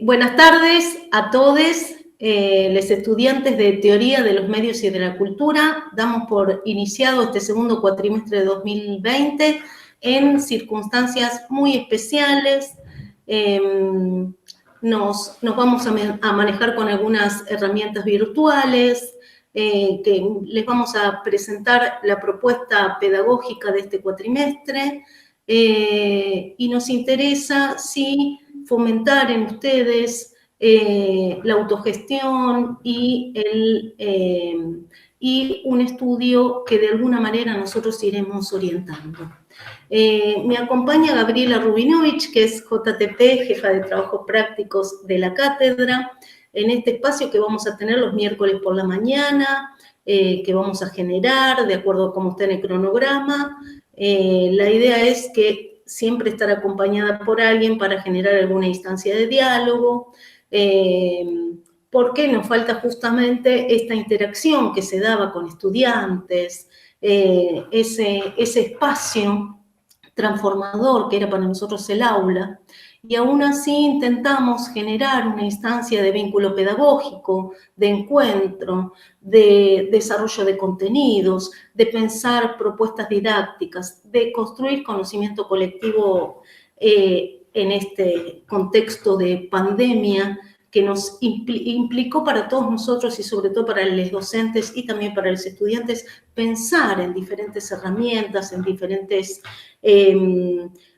Buenas tardes a todos, los estudiantes de Teoría de los Medios y de la Cultura. Damos por iniciado este segundo cuatrimestre de 2020 en circunstancias muy especiales. Nos vamos a manejar con algunas herramientas virtuales, que les vamos a presentar la propuesta pedagógica de este cuatrimestre, y nos interesa, sí, fomentar en ustedes la autogestión y un estudio que de alguna manera nosotros iremos orientando. Me acompaña Gabriela Rubinovich, que es JTP, jefa de Trabajos Prácticos de la cátedra, en este espacio que vamos a tener los miércoles por la mañana, que vamos a generar de acuerdo a cómo está en el cronograma. La idea es que siempre estar acompañada por alguien para generar alguna instancia de diálogo, porque nos falta justamente esta interacción que se daba con estudiantes, ese espacio transformador que era para nosotros el aula, y aún así intentamos generar una instancia de vínculo pedagógico, de encuentro, de desarrollo de contenidos, de pensar propuestas didácticas, de construir conocimiento colectivo en este contexto de pandemia que nos implicó para todos nosotros y sobre todo para los docentes y también para los estudiantes pensar en diferentes herramientas, en diferentes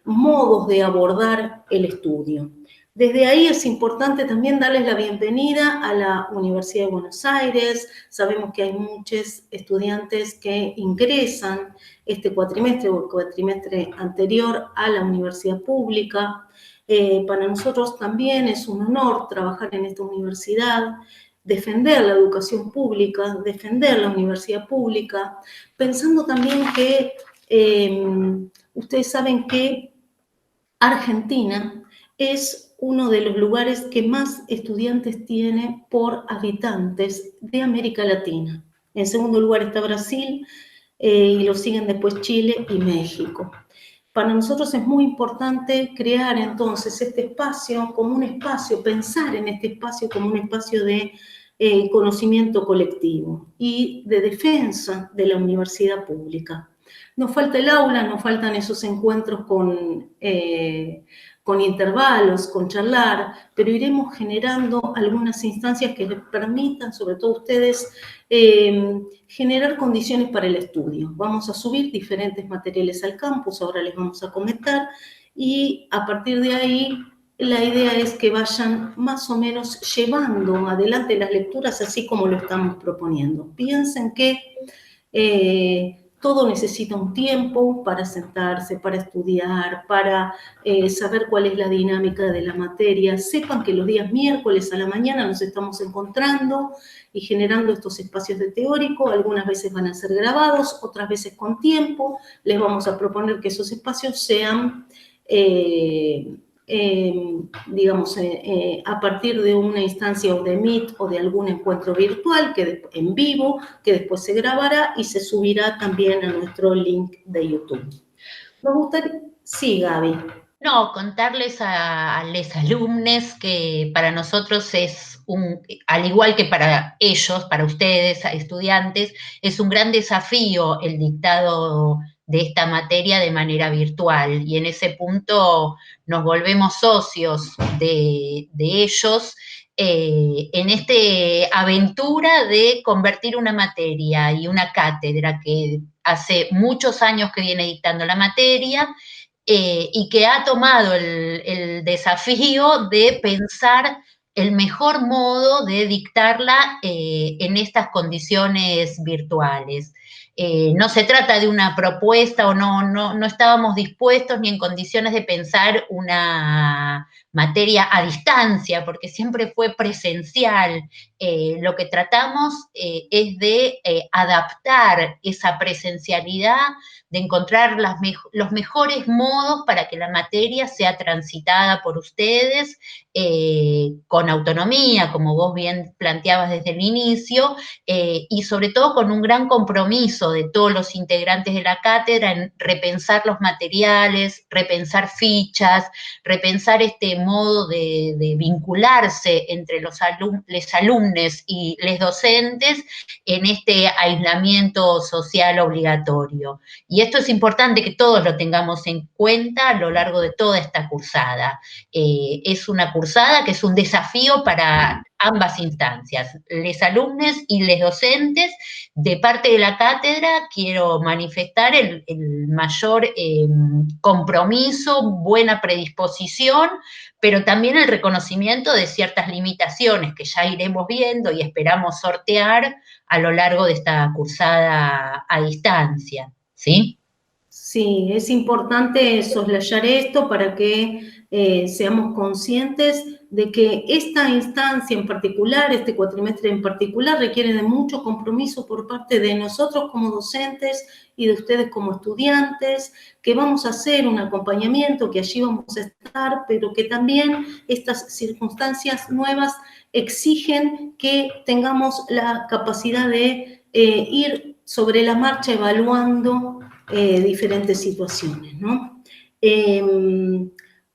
modos de abordar el estudio. Desde ahí es importante también darles la bienvenida a la Universidad de Buenos Aires. Sabemos que hay muchos estudiantes que ingresan este cuatrimestre o el cuatrimestre anterior a la universidad pública. Para nosotros también es un honor trabajar en esta universidad, defender la educación pública, defender la universidad pública, pensando también que ustedes saben que Argentina es uno de los lugares que más estudiantes tiene por habitantes de América Latina. En segundo lugar está Brasil, y lo siguen después Chile y México. Para nosotros es muy importante crear entonces este espacio como un espacio, pensar en este espacio como un espacio de conocimiento colectivo y de defensa de la universidad pública. Nos falta el aula, nos faltan esos encuentros con intervalos, con charlar, pero iremos generando algunas instancias que les permitan, sobre todo a ustedes, generar condiciones para el estudio. Vamos a subir diferentes materiales al campus, ahora les vamos a comentar, y a partir de ahí la idea es que vayan más o menos llevando adelante las lecturas así como lo estamos proponiendo. Piensen que todo necesita un tiempo para sentarse, para estudiar, para saber cuál es la dinámica de la materia. Sepan que los días miércoles a la mañana nos estamos encontrando y generando estos espacios de teórico. Algunas veces van a ser grabados, otras veces con tiempo. Les vamos a proponer que esos espacios sean digamos, a partir de una instancia o de Meet o de algún encuentro virtual en vivo, que después se grabará y se subirá también a nuestro link de YouTube. Me gustaría... Sí, Gaby. No, contarles a los alumnos que para nosotros es al igual que para ellos, para ustedes, estudiantes, es un gran desafío el dictado de esta materia de manera virtual, y en ese punto nos volvemos socios de ellos en esta aventura de convertir una materia y una cátedra que hace muchos años que viene dictando la materia, y que ha tomado el desafío de pensar el mejor modo de dictarla en estas condiciones virtuales. No se trata de una propuesta, o no estábamos dispuestos ni en condiciones de pensar una materia a distancia, porque siempre fue presencial lo que tratamos es de adaptar esa presencialidad, de encontrar los mejores modos para que la materia sea transitada por ustedes con autonomía, como vos bien planteabas desde el inicio, y sobre todo con un gran compromiso de todos los integrantes de la cátedra en repensar los materiales, repensar fichas, repensar este modo de vincularse entre los alumnos y los docentes en este aislamiento social obligatorio. Y esto es importante que todos lo tengamos en cuenta a lo largo de toda esta cursada. Es una cursada que es un desafío para ambas instancias, les alumnos y les docentes. De parte de la cátedra quiero manifestar el mayor compromiso, buena predisposición, pero también el reconocimiento de ciertas limitaciones que ya iremos viendo y esperamos sortear a lo largo de esta cursada a distancia, ¿sí? Sí, es importante soslayar esto para que seamos conscientes de que esta instancia en particular, este cuatrimestre en particular, requiere de mucho compromiso por parte de nosotros como docentes y de ustedes como estudiantes, que vamos a hacer un acompañamiento, que allí vamos a estar, pero que también estas circunstancias nuevas exigen que tengamos la capacidad de ir sobre la marcha evaluando diferentes situaciones, ¿no?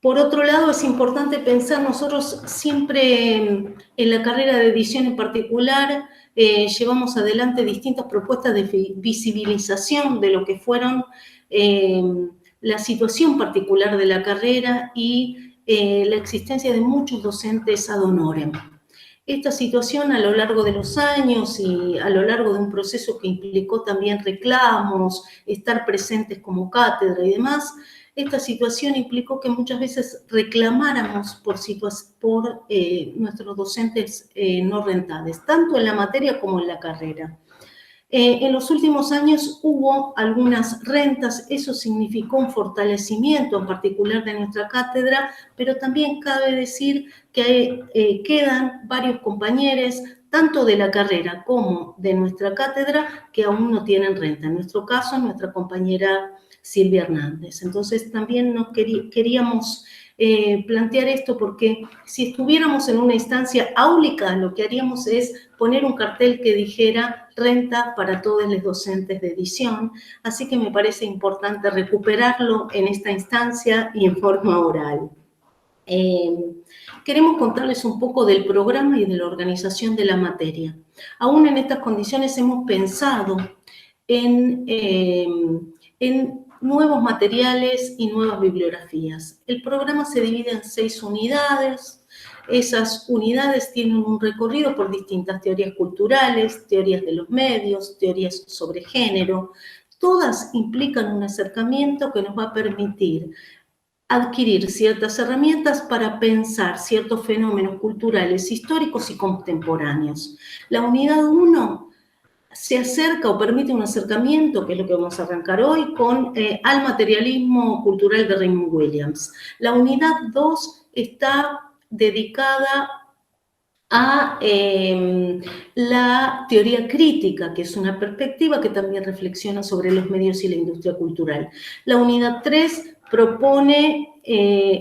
Por otro lado, es importante pensar, nosotros siempre en la carrera de edición en particular llevamos adelante distintas propuestas de visibilización de lo que fueron la situación particular de la carrera y la existencia de muchos docentes ad honorem. Esta situación a lo largo de los años y a lo largo de un proceso que implicó también reclamos, estar presentes como cátedra y demás, esta situación implicó que muchas veces reclamáramos por nuestros docentes no rentables, tanto en la materia como en la carrera. En los últimos años hubo algunas rentas, eso significó un fortalecimiento en particular de nuestra cátedra, pero también cabe decir que quedan varios compañeros, tanto de la carrera como de nuestra cátedra, que aún no tienen renta. En nuestro caso, nuestra compañera Silvia Hernández. Entonces, también nos queríamos plantear esto porque si estuviéramos en una instancia áulica, lo que haríamos es poner un cartel que dijera renta para todos los docentes de edición, así que me parece importante recuperarlo en esta instancia y en forma oral. Queremos contarles un poco del programa y de la organización de la materia. Aún en estas condiciones hemos pensado en nuevos materiales y nuevas bibliografías. El programa se divide en 6 unidades. Esas unidades tienen un recorrido por distintas teorías culturales, teorías de los medios, teorías sobre género. Todas implican un acercamiento que nos va a permitir adquirir ciertas herramientas para pensar ciertos fenómenos culturales, históricos y contemporáneos. La unidad 1 se acerca o permite un acercamiento, que es lo que vamos a arrancar hoy, al materialismo cultural de Raymond Williams. La unidad 2 está dedicada a la teoría crítica, que es una perspectiva que también reflexiona sobre los medios y la industria cultural. La unidad 3 propone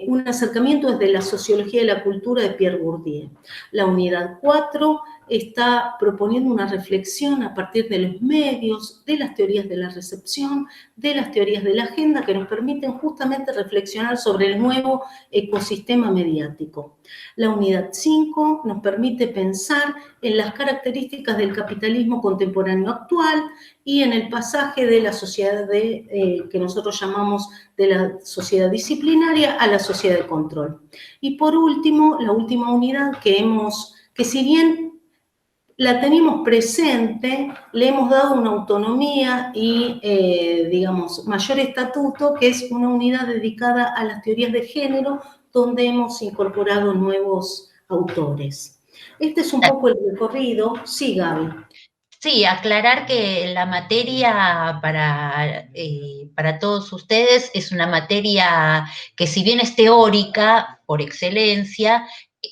un acercamiento desde la sociología de la cultura de Pierre Bourdieu. La unidad 4 está proponiendo una reflexión a partir de los medios, de las teorías de la recepción, de las teorías de la agenda, que nos permiten justamente reflexionar sobre el nuevo ecosistema mediático. La unidad 5 nos permite pensar en las características del capitalismo contemporáneo actual y en el pasaje de la sociedad que nosotros llamamos de la sociedad disciplinaria a la sociedad de control. Y por último, la última unidad que si bien la tenemos presente, le hemos dado una autonomía y, digamos, mayor estatuto, que es una unidad dedicada a las teorías de género, donde hemos incorporado nuevos autores. Este es un poco el recorrido. Sí, Gaby. Sí, aclarar que la materia para todos ustedes es una materia que si bien es teórica por excelencia,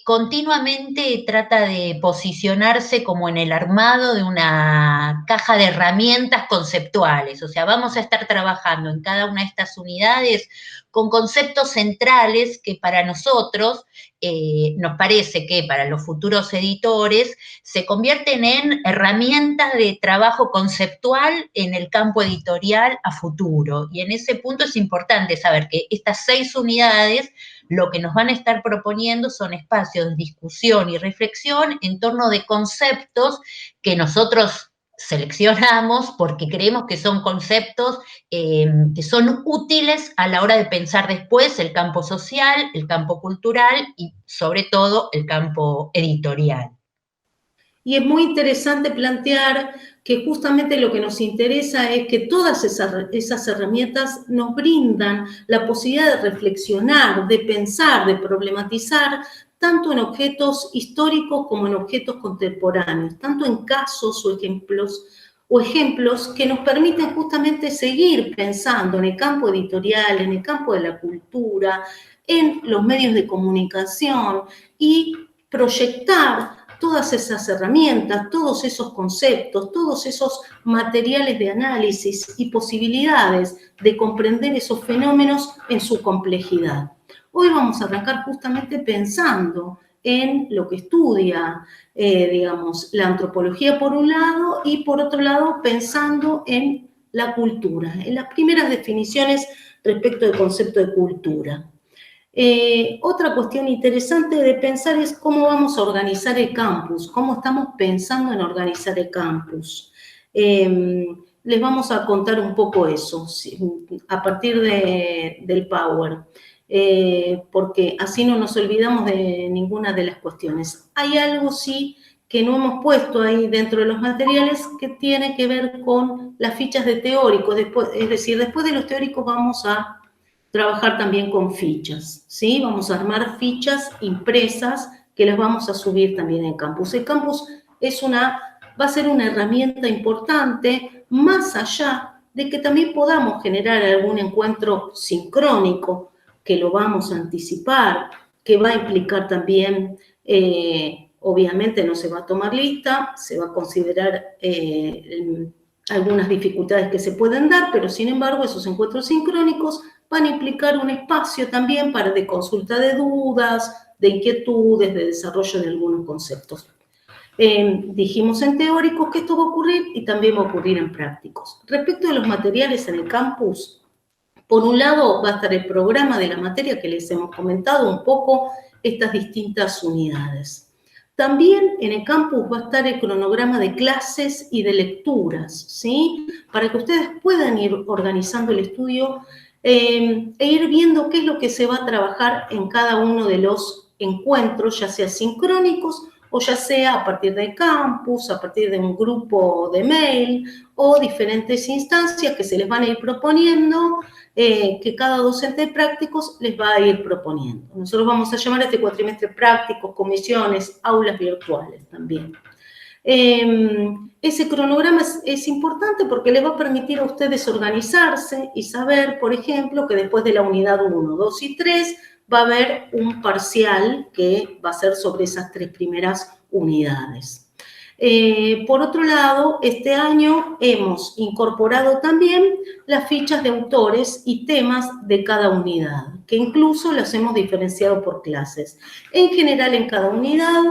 continuamente trata de posicionarse como en el armado de una caja de herramientas conceptuales. O sea, vamos a estar trabajando en cada una de estas unidades con conceptos centrales que para nosotros nos parece que para los futuros editores se convierten en herramientas de trabajo conceptual en el campo editorial a futuro. Y en ese punto es importante saber que estas 6 unidades lo que nos van a estar proponiendo son espacios de discusión y reflexión en torno de conceptos que nosotros seleccionamos porque creemos que son conceptos que son útiles a la hora de pensar después el campo social, el campo cultural y sobre todo el campo editorial. Y es muy interesante plantear que justamente lo que nos interesa es que todas esas herramientas nos brindan la posibilidad de reflexionar, de pensar, de problematizar, tanto en objetos históricos como en objetos contemporáneos, tanto en casos o ejemplos que nos permiten justamente seguir pensando en el campo editorial, en el campo de la cultura, en los medios de comunicación y proyectar todas esas herramientas, todos esos conceptos, todos esos materiales de análisis y posibilidades de comprender esos fenómenos en su complejidad. Hoy vamos a arrancar justamente pensando en lo que estudia, digamos, la antropología por un lado y por otro lado pensando en la cultura, en las primeras definiciones respecto del concepto de cultura. Otra cuestión interesante de pensar es cómo vamos a organizar el campus, cómo estamos pensando en organizar el campus. Les vamos a contar un poco eso a partir del Power, porque así no nos olvidamos de ninguna de las cuestiones. Hay algo sí que no hemos puesto ahí dentro de los materiales que tiene que ver con las fichas de teóricos, es decir, después de los teóricos vamos a trabajar también con fichas, ¿sí? Vamos a armar fichas impresas que las vamos a subir también en campus. El campus va a ser una herramienta importante, más allá de que también podamos generar algún encuentro sincrónico, que lo vamos a anticipar, que va a implicar también, obviamente no se va a tomar lista, se va a considerar algunas dificultades que se pueden dar, pero sin embargo esos encuentros sincrónicos van a implicar un espacio también de consulta de dudas, de inquietudes, de desarrollo de algunos conceptos. Dijimos en teóricos que esto va a ocurrir y también va a ocurrir en prácticos. Respecto a los materiales en el campus, por un lado va a estar el programa de la materia que les hemos comentado un poco, estas distintas unidades. También en el campus va a estar el cronograma de clases y de lecturas, ¿sí? Para que ustedes puedan ir organizando el estudio e ir viendo qué es lo que se va a trabajar en cada uno de los encuentros, ya sea sincrónicos o ya sea a partir del campus, a partir de un grupo de mail o diferentes instancias que se les van a ir proponiendo, que cada docente de prácticos les va a ir proponiendo. Nosotros vamos a llamar a este cuatrimestre prácticos, comisiones, aulas virtuales también. Ese cronograma es importante porque les va a permitir a ustedes organizarse y saber, por ejemplo, que después de la unidad 1, 2 y 3 va a haber un parcial que va a ser sobre esas 3 primeras unidades. Por otro lado, este año hemos incorporado también las fichas de autores y temas de cada unidad, que incluso las hemos diferenciado por clases. En general, en cada unidad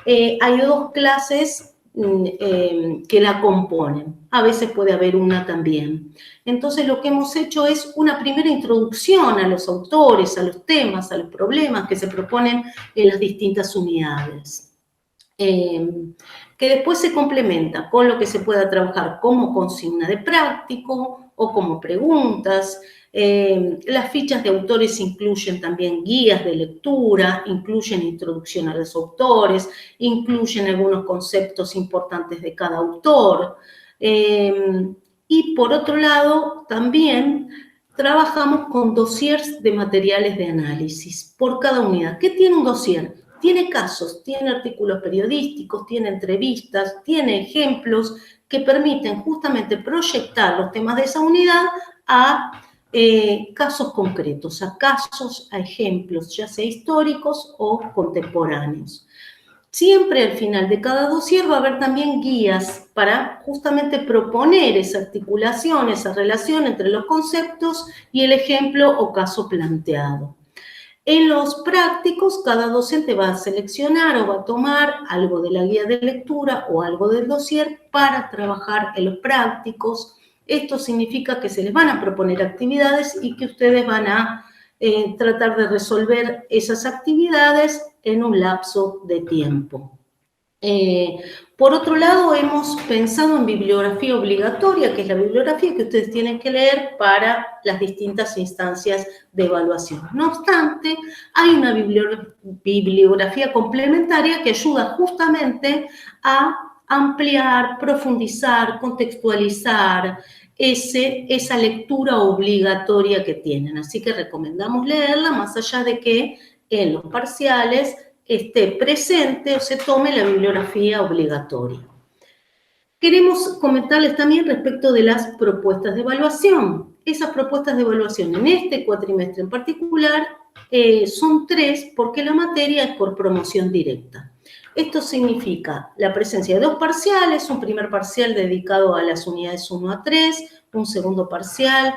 hay 2 clases que la componen. A veces puede haber una también. Entonces, lo que hemos hecho es una primera introducción a los autores, a los temas, a los problemas que se proponen en las distintas unidades. Que después se complementa con lo que se pueda trabajar como consigna de práctico o como preguntas. Las fichas de autores incluyen también guías de lectura, incluyen introducción a los autores, incluyen algunos conceptos importantes de cada autor. Y por otro lado, también trabajamos con dossiers de materiales de análisis por cada unidad. ¿Qué tiene un dossier? Tiene casos, tiene artículos periodísticos, tiene entrevistas, tiene ejemplos que permiten justamente proyectar los temas de esa unidad a casos concretos, a casos, a ejemplos, ya sea históricos o contemporáneos. Siempre al final de cada dossier va a haber también guías para justamente proponer esa articulación, esa relación entre los conceptos y el ejemplo o caso planteado. En los prácticos, cada docente va a seleccionar o va a tomar algo de la guía de lectura o algo del dossier para trabajar en los prácticos. Esto significa que se les van a proponer actividades y que ustedes van a tratar de resolver esas actividades en un lapso de tiempo. Por otro lado, hemos pensado en bibliografía obligatoria, que es la bibliografía que ustedes tienen que leer para las distintas instancias de evaluación. No obstante, hay una bibliografía complementaria que ayuda justamente a ampliar, profundizar, contextualizar esa lectura obligatoria que tienen. Así que recomendamos leerla, más allá de que en los parciales esté presente o se tome la bibliografía obligatoria. Queremos comentarles también respecto de las propuestas de evaluación. Esas propuestas de evaluación en este cuatrimestre en particular son 3 porque la materia es por promoción directa. Esto significa la presencia de 2 parciales, un primer parcial dedicado a las unidades 1 a 3, un segundo parcial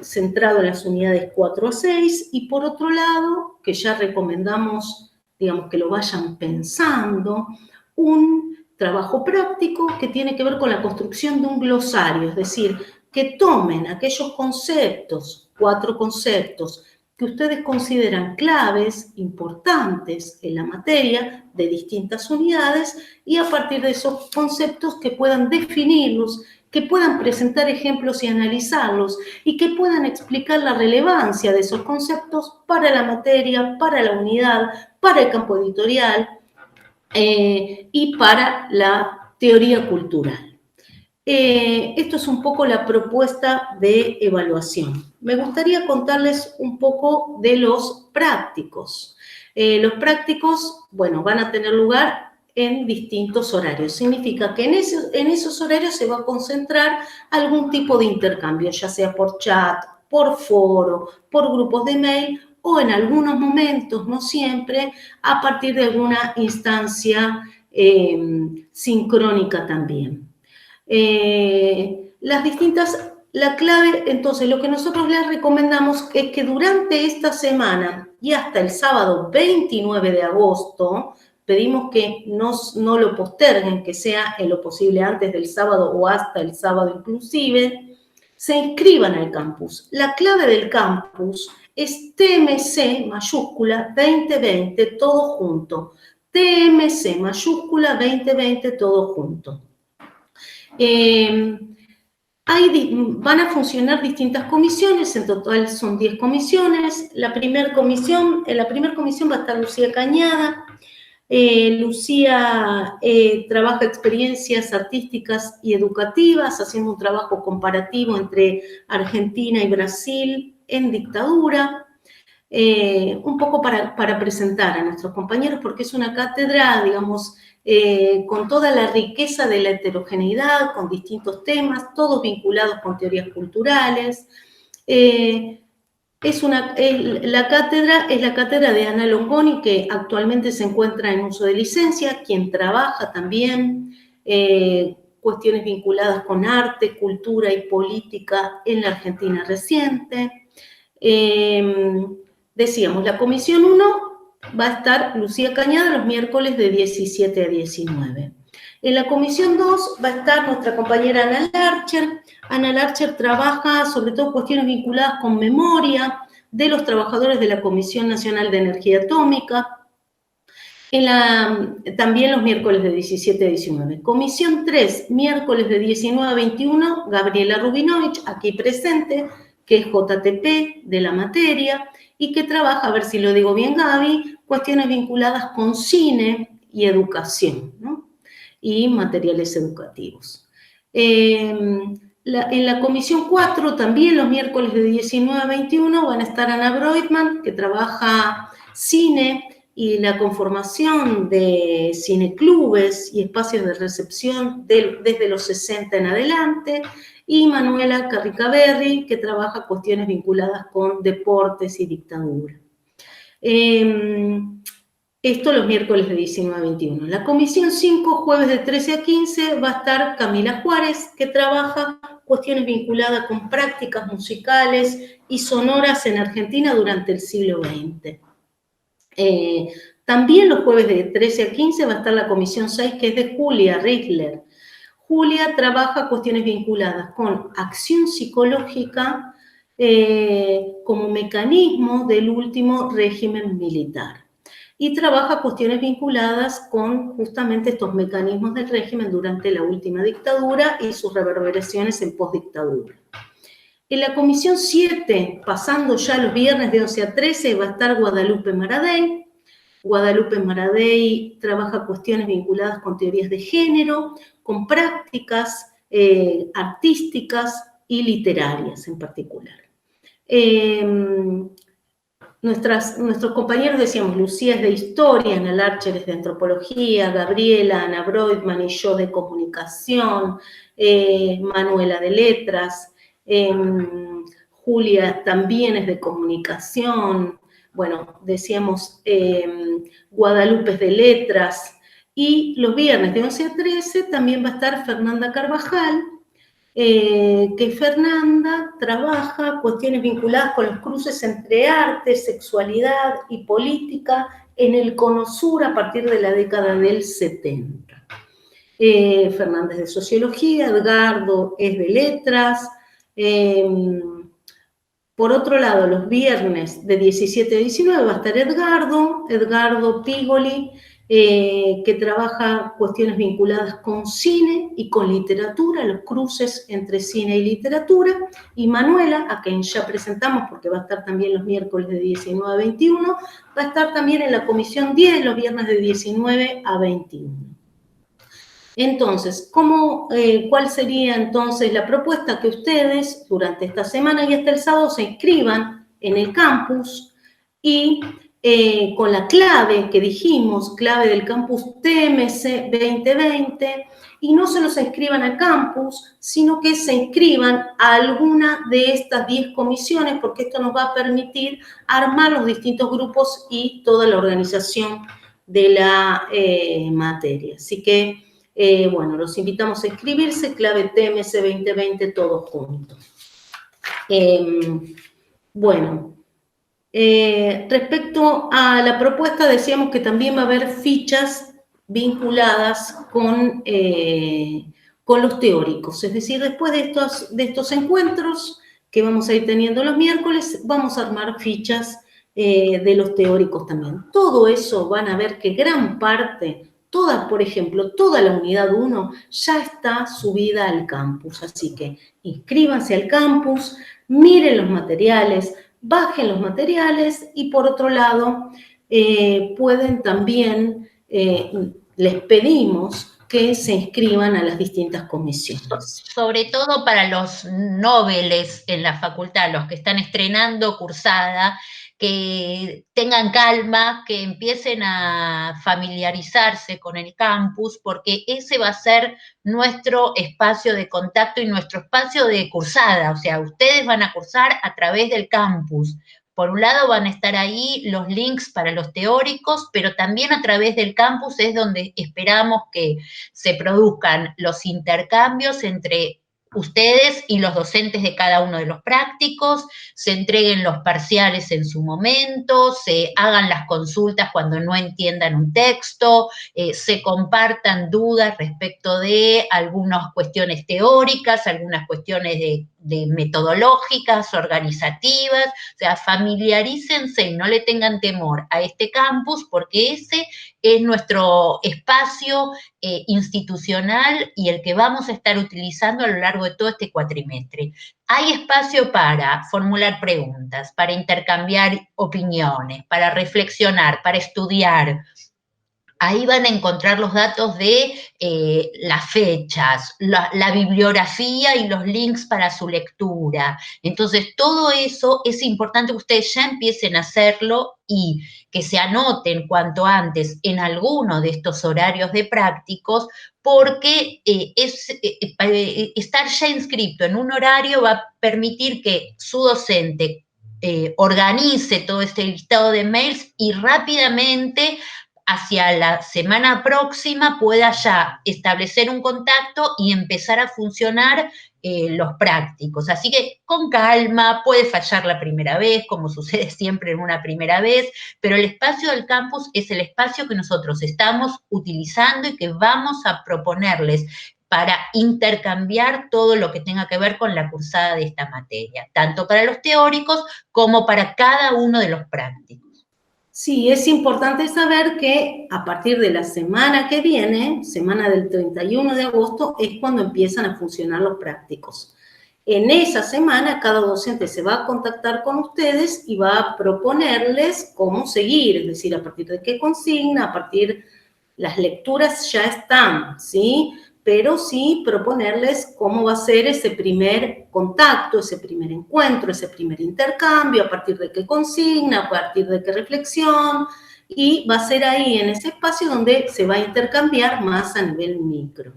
centrado en las unidades 4 a 6, y por otro lado, que ya recomendamos, digamos, que lo vayan pensando, un trabajo práctico que tiene que ver con la construcción de un glosario, es decir, que tomen aquellos conceptos, 4 conceptos, que ustedes consideran claves, importantes en la materia de distintas unidades, y a partir de esos conceptos que puedan definirlos, que puedan presentar ejemplos y analizarlos, y que puedan explicar la relevancia de esos conceptos para la materia, para la unidad, para el campo editorial y para la teoría cultural. Esto es un poco la propuesta de evaluación. Me gustaría contarles un poco de los prácticos. Los prácticos, bueno, van a tener lugar en distintos horarios. Significa que en esos horarios se va a concentrar algún tipo de intercambio, ya sea por chat, por foro, por grupos de mail o en algunos momentos, no siempre, a partir de alguna instancia sincrónica también. La clave, entonces, lo que nosotros les recomendamos es que durante esta semana y hasta el sábado 29 de agosto, pedimos que no lo posterguen, que sea en lo posible antes del sábado o hasta el sábado inclusive, se inscriban al campus. La clave del campus es TMC mayúscula 2020 todo junto. TMC mayúscula 2020 todo junto. Van a funcionar distintas comisiones, en total son 10 comisiones. En la primera comisión va a estar Lucía Cañada. Lucía trabaja experiencias artísticas y educativas, haciendo un trabajo comparativo entre Argentina y Brasil en dictadura. Un poco para presentar a nuestros compañeros, porque es una cátedra, digamos, con toda la riqueza de la heterogeneidad, con distintos temas, todos vinculados con teorías culturales. La cátedra es la cátedra de Ana Longoni, que actualmente se encuentra en uso de licencia, quien trabaja también cuestiones vinculadas con arte, cultura y política en la Argentina reciente. Decíamos, la comisión 1 va a estar Lucía Cañada los miércoles de 17 a 19. En la comisión 2 va a estar nuestra compañera Ana Larcher. Ana Larcher trabaja sobre todo cuestiones vinculadas con memoria de los trabajadores de la Comisión Nacional de Energía Atómica. También los miércoles de 17 a 19. Comisión 3, miércoles de 19 a 21, Gabriela Rubinovich, aquí presente, que es JTP de la materia, y que trabaja, a ver si lo digo bien, Gaby, cuestiones vinculadas con cine y educación, ¿no? Y materiales educativos. En la comisión 4, también los miércoles de 19 a 21, van a estar Ana Broitman, que trabaja cine y la conformación de cineclubes y espacios de recepción desde los 60 en adelante, y Manuela Carricaberri, que trabaja cuestiones vinculadas con deportes y dictadura. Esto los miércoles de 19 a 21. La comisión 5, jueves de 13 a 15, va a estar Camila Juárez, que trabaja cuestiones vinculadas con prácticas musicales y sonoras en Argentina durante el siglo XX. También los jueves de 13 a 15 va a estar la comisión 6, que es de Julia Rickler. Julia trabaja cuestiones vinculadas con acción psicológica como mecanismo del último régimen militar. Y trabaja cuestiones vinculadas con justamente estos mecanismos del régimen durante la última dictadura y sus reverberaciones en postdictadura. En la comisión 7, pasando ya los viernes de 11 a 13, va a estar Guadalupe Maradei. Guadalupe Maradei trabaja cuestiones vinculadas con teorías de género, con prácticas artísticas y literarias en particular. Nuestros compañeros decíamos, Lucía es de historia, Ana Larcher es de antropología, Gabriela, Ana Broidman y yo de comunicación, Manuela de letras, Julia también es de comunicación, bueno, decíamos Guadalupe es de letras, y los viernes de 11 a 13 también va a estar Fernanda Carvajal, que Fernanda trabaja cuestiones vinculadas con los cruces entre arte, sexualidad y política en el Cono Sur a partir de la década del 70. Fernanda es de sociología, Edgardo es de letras. Por otro lado, los viernes de 17 a 19 va a estar Edgardo Pigoli, que trabaja cuestiones vinculadas con cine y con literatura, los cruces entre cine y literatura, y Manuela, a quien ya presentamos porque va a estar también los miércoles de 19 a 21, va a estar también en la comisión 10 los viernes de 19 a 21. Entonces, ¿cuál sería entonces la propuesta? Que ustedes durante esta semana y hasta el sábado se inscriban en el campus y con la clave que dijimos, clave del campus TMC 2020, y no solo se inscriban al campus, sino que se inscriban a alguna de estas 10 comisiones, porque esto nos va a permitir armar los distintos grupos y toda la organización de la materia. Así que, bueno, los invitamos a inscribirse, clave TMS 2020, todos juntos. Bueno, respecto a la propuesta, decíamos que también va a haber fichas vinculadas con los teóricos, es decir, después de estos encuentros que vamos a ir teniendo los miércoles, vamos a armar fichas de los teóricos también. Todo eso van a ver que gran parte, por ejemplo, toda la unidad 1 ya está subida al campus, así que inscríbanse al campus, miren los materiales, bajen los materiales y por otro lado pueden también, les pedimos que se inscriban a las distintas comisiones. Sobre todo para los noveles en la facultad, los que están estrenando cursada, que tengan calma, que empiecen a familiarizarse con el campus, porque ese va a ser nuestro espacio de contacto y nuestro espacio de cursada, o sea, ustedes van a cursar a través del campus. Por un lado van a estar ahí los links para los teóricos, pero también a través del campus es donde esperamos que se produzcan los intercambios entre ustedes y los docentes de cada uno de los prácticos, se entreguen los parciales en su momento, se hagan las consultas cuando no entiendan un texto, se compartan dudas respecto de algunas cuestiones teóricas, algunas cuestiones de metodológicas, organizativas, o sea, familiarícense y no le tengan temor a este campus porque ese es nuestro espacio institucional y el que vamos a estar utilizando a lo largo de todo este cuatrimestre. Hay espacio para formular preguntas, para intercambiar opiniones, para reflexionar, para estudiar. Ahí van a encontrar los datos de las fechas, la bibliografía y los links para su lectura. Entonces, todo eso es importante que ustedes ya empiecen a hacerlo y que se anoten cuanto antes en alguno de estos horarios de prácticos, porque estar ya inscrito en un horario va a permitir que su docente organice todo este listado de mails y rápidamente hacia la semana próxima pueda ya establecer un contacto y empezar a funcionar los prácticos. Así que con calma, puede fallar la primera vez, como sucede siempre en una primera vez, pero el espacio del campus es el espacio que nosotros estamos utilizando y que vamos a proponerles para intercambiar todo lo que tenga que ver con la cursada de esta materia, tanto para los teóricos como para cada uno de los prácticos. Sí, es importante saber que a partir de la semana que viene, semana del 31 de agosto, es cuando empiezan a funcionar los prácticos. En esa semana, cada docente se va a contactar con ustedes y va a proponerles cómo seguir, es decir, a partir de qué consigna, a partir, las lecturas ya están, ¿sí? Pero sí proponerles cómo va a ser ese primer contacto, ese primer encuentro, ese primer intercambio, a partir de qué consigna, a partir de qué reflexión, y va a ser ahí, en ese espacio, donde se va a intercambiar más a nivel micro.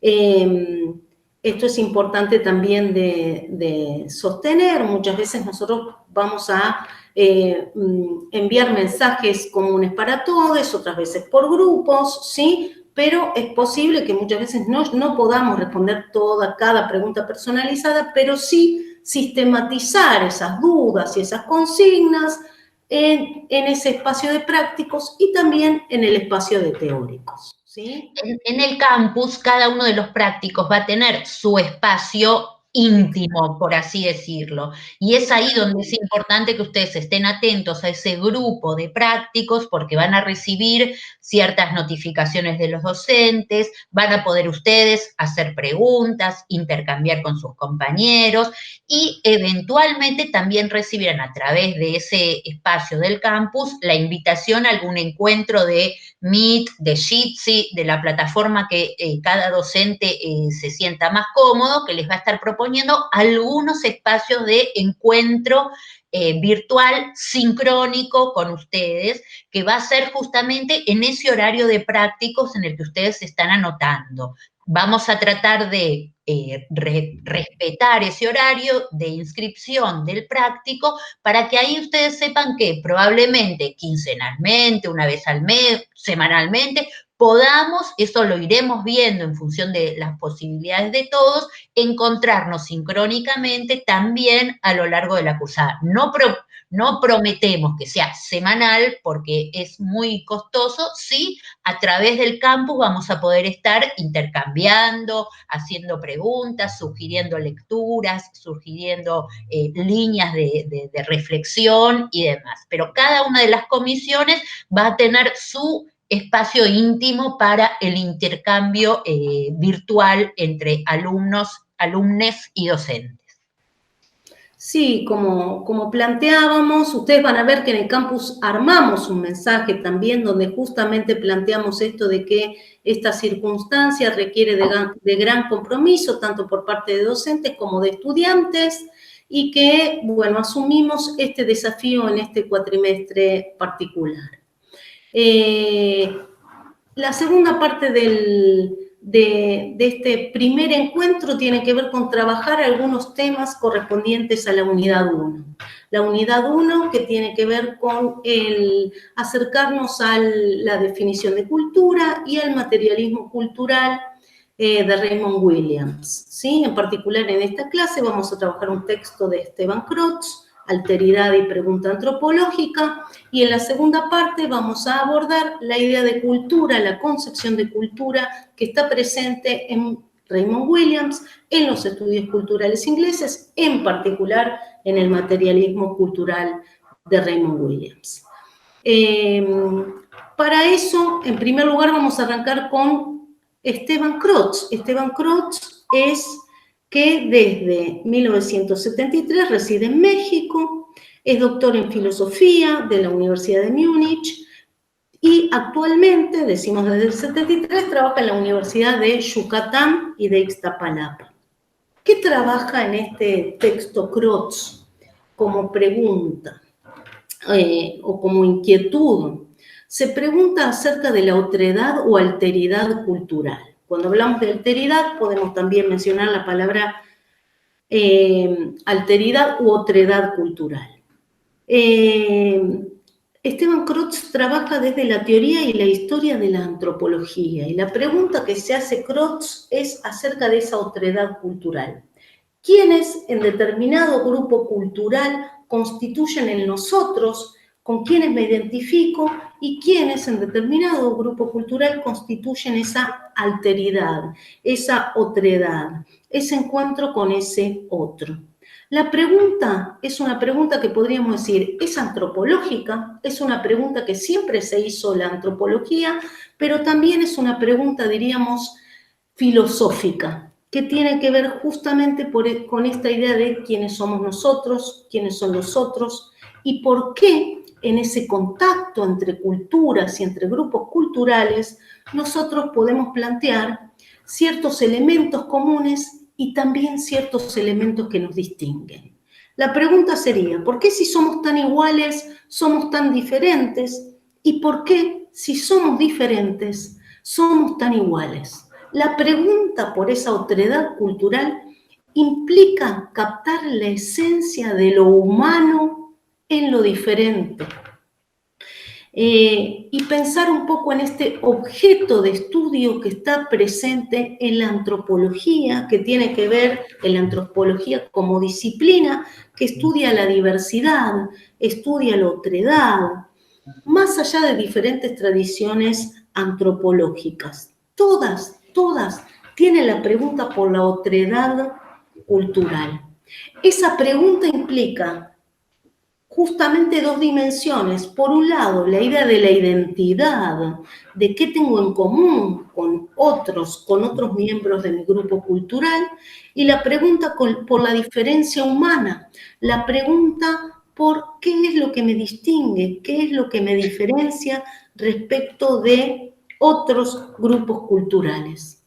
Esto es importante también de sostener. Muchas veces nosotros vamos a enviar mensajes comunes para todos, otras veces por grupos, ¿sí? Pero es posible que muchas veces no podamos responder cada pregunta personalizada, pero sí sistematizar esas dudas y esas consignas en ese espacio de prácticos y también en el espacio de teóricos, ¿sí? En el campus, cada uno de los prácticos va a tener su espacio íntimo, por así decirlo. Y es ahí donde es importante que ustedes estén atentos a ese grupo de prácticos porque van a recibir ciertas notificaciones de los docentes, van a poder ustedes hacer preguntas, intercambiar con sus compañeros y eventualmente también recibirán a través de ese espacio del campus la invitación a algún encuentro de Meet, de Jitsi, de la plataforma que cada docente se sienta más cómodo, que les va a estar proponiendo algunos espacios de encuentro virtual sincrónico con ustedes, que va a ser justamente en ese horario de prácticos en el que ustedes se están anotando. Vamos a tratar de respetar ese horario de inscripción del práctico para que ahí ustedes sepan que probablemente quincenalmente, una vez al mes, semanalmente, podamos, eso lo iremos viendo en función de las posibilidades de todos, encontrarnos sincrónicamente también a lo largo de la cursada. No prometemos que sea semanal porque es muy costoso, sí, a través del campus vamos a poder estar intercambiando, haciendo preguntas, sugiriendo lecturas, sugiriendo líneas de reflexión y demás. Pero cada una de las comisiones va a tener su espacio íntimo para el intercambio virtual entre alumnos, alumnes y docentes. Sí, como planteábamos, ustedes van a ver que en el campus armamos un mensaje también donde justamente planteamos esto de que esta circunstancia requiere de gran compromiso, tanto por parte de docentes como de estudiantes, y que, bueno, asumimos este desafío en este cuatrimestre particular. La segunda parte de este primer encuentro tiene que ver con trabajar algunos temas correspondientes a la unidad 1. La unidad 1 que tiene que ver con el acercarnos a la definición de cultura y al materialismo cultural de Raymond Williams, ¿sí? En particular en esta clase vamos a trabajar un texto de Esteban Crotz, Alteridad y pregunta antropológica, y en la segunda parte vamos a abordar la idea de cultura, la concepción de cultura que está presente en Raymond Williams, en los estudios culturales ingleses, en particular en el materialismo cultural de Raymond Williams. Para eso, en primer lugar, vamos a arrancar con Esteban Crotz. Esteban Crotz es que desde 1973 reside en México, es doctor en filosofía de la Universidad de Múnich y actualmente, decimos desde el 73, trabaja en la Universidad de Yucatán y de Ixtapalapa. ¿Qué trabaja en este texto Crotz como pregunta o como inquietud? Se pregunta acerca de la otredad o alteridad cultural. Cuando hablamos de alteridad, podemos también mencionar la palabra alteridad u otredad cultural. Esteban Crotz trabaja desde la teoría y la historia de la antropología, y la pregunta que se hace Crotz es acerca de esa otredad cultural. ¿Quiénes en determinado grupo cultural constituyen en nosotros, con quiénes me identifico, y quiénes en determinado grupo cultural constituyen esa alteridad, esa otredad, ese encuentro con ese otro? La pregunta es una pregunta que podríamos decir es antropológica, es una pregunta que siempre se hizo la antropología, pero también es una pregunta, diríamos, filosófica, que tiene que ver justamente con esta idea de quiénes somos nosotros, quiénes son los otros, y por qué en ese contacto entre culturas y entre grupos culturales nosotros podemos plantear ciertos elementos comunes y también ciertos elementos que nos distinguen. La pregunta sería, ¿por qué si somos tan iguales, somos tan diferentes? ¿Y por qué si somos diferentes, somos tan iguales? La pregunta por esa otredad cultural implica captar la esencia de lo humano en lo diferente. Y pensar un poco en este objeto de estudio que está presente en la antropología, que tiene que ver en la antropología como disciplina que estudia la diversidad, estudia la otredad, más allá de diferentes tradiciones antropológicas. Todas tienen la pregunta por la otredad cultural. Esa pregunta implica justamente dos dimensiones. Por un lado, la idea de la identidad, de qué tengo en común con otros miembros de mi grupo cultural, y la pregunta por la diferencia humana, la pregunta por qué es lo que me distingue, qué es lo que me diferencia respecto de otros grupos culturales.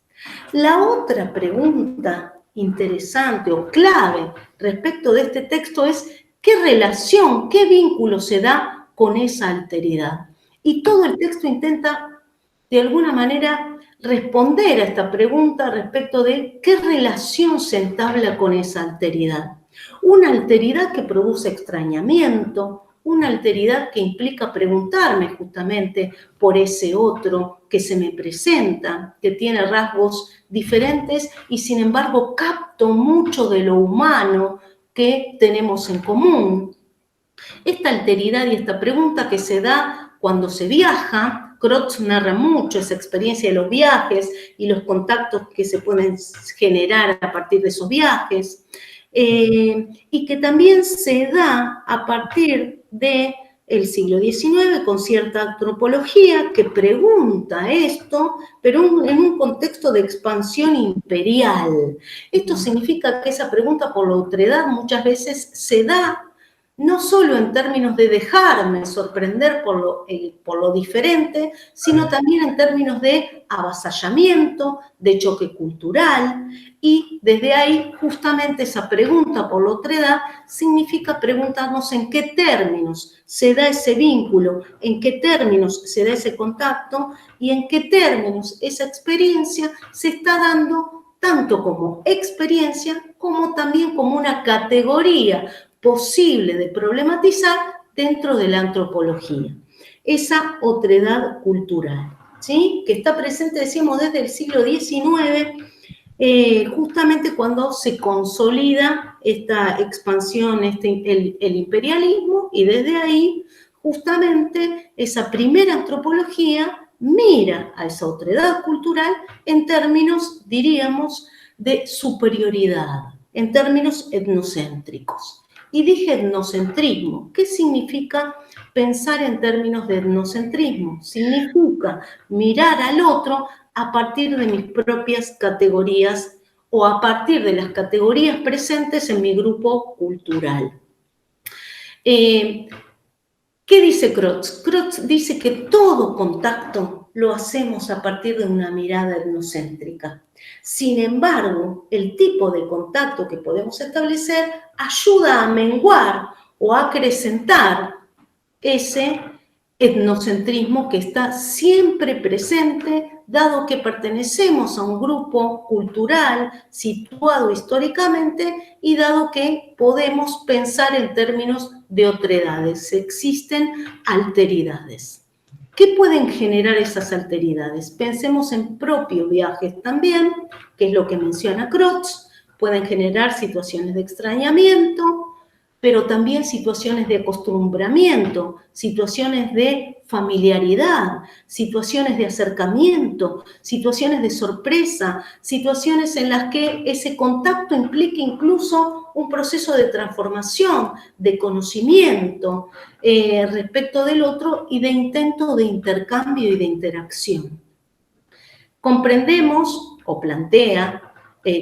La otra pregunta interesante o clave respecto de este texto es ¿qué relación, qué vínculo se da con esa alteridad? Y todo el texto intenta, de alguna manera, responder a esta pregunta respecto de qué relación se entabla con esa alteridad. Una alteridad que produce extrañamiento, una alteridad que implica preguntarme justamente por ese otro que se me presenta, que tiene rasgos diferentes y sin embargo capto mucho de lo humano que tenemos en común. Esta alteridad y esta pregunta que se da cuando se viaja, Crotz narra mucho esa experiencia de los viajes y los contactos que se pueden generar a partir de esos viajes, y que también se da a partir del siglo XIX con cierta antropología que pregunta esto, pero en un contexto de expansión imperial. Esto significa que esa pregunta por la otredad muchas veces se da no solo en términos de dejarme sorprender por lo diferente, sino también en términos de avasallamiento, de choque cultural, y desde ahí justamente esa pregunta por la otredad significa preguntarnos en qué términos se da ese vínculo, en qué términos se da ese contacto y en qué términos esa experiencia se está dando tanto como experiencia como también como una categoría posible de problematizar dentro de la antropología. Esa otredad cultural, ¿sí? Que está presente, decíamos, desde el siglo XIX, justamente cuando se consolida esta expansión, el imperialismo, y desde ahí, justamente, esa primera antropología mira a esa otredad cultural en términos, diríamos, de superioridad, en términos etnocéntricos. Y dije etnocentrismo. ¿Qué significa pensar en términos de etnocentrismo? Significa mirar al otro a partir de mis propias categorías o a partir de las categorías presentes en mi grupo cultural. ¿Qué dice Crotz? Crotz dice que todo contacto lo hacemos a partir de una mirada etnocéntrica. Sin embargo, el tipo de contacto que podemos establecer ayuda a menguar o a acrecentar ese etnocentrismo que está siempre presente, dado que pertenecemos a un grupo cultural situado históricamente y dado que podemos pensar en términos de otredades, existen alteridades. ¿Qué pueden generar esas alteridades? Pensemos en propios viajes también, que es lo que menciona Crotz, pueden generar situaciones de extrañamiento, pero también situaciones de acostumbramiento, situaciones de familiaridad, situaciones de acercamiento, situaciones de sorpresa, situaciones en las que ese contacto implica incluso un proceso de transformación, de conocimiento respecto del otro y de intento de intercambio y de interacción. Comprendemos, o plantea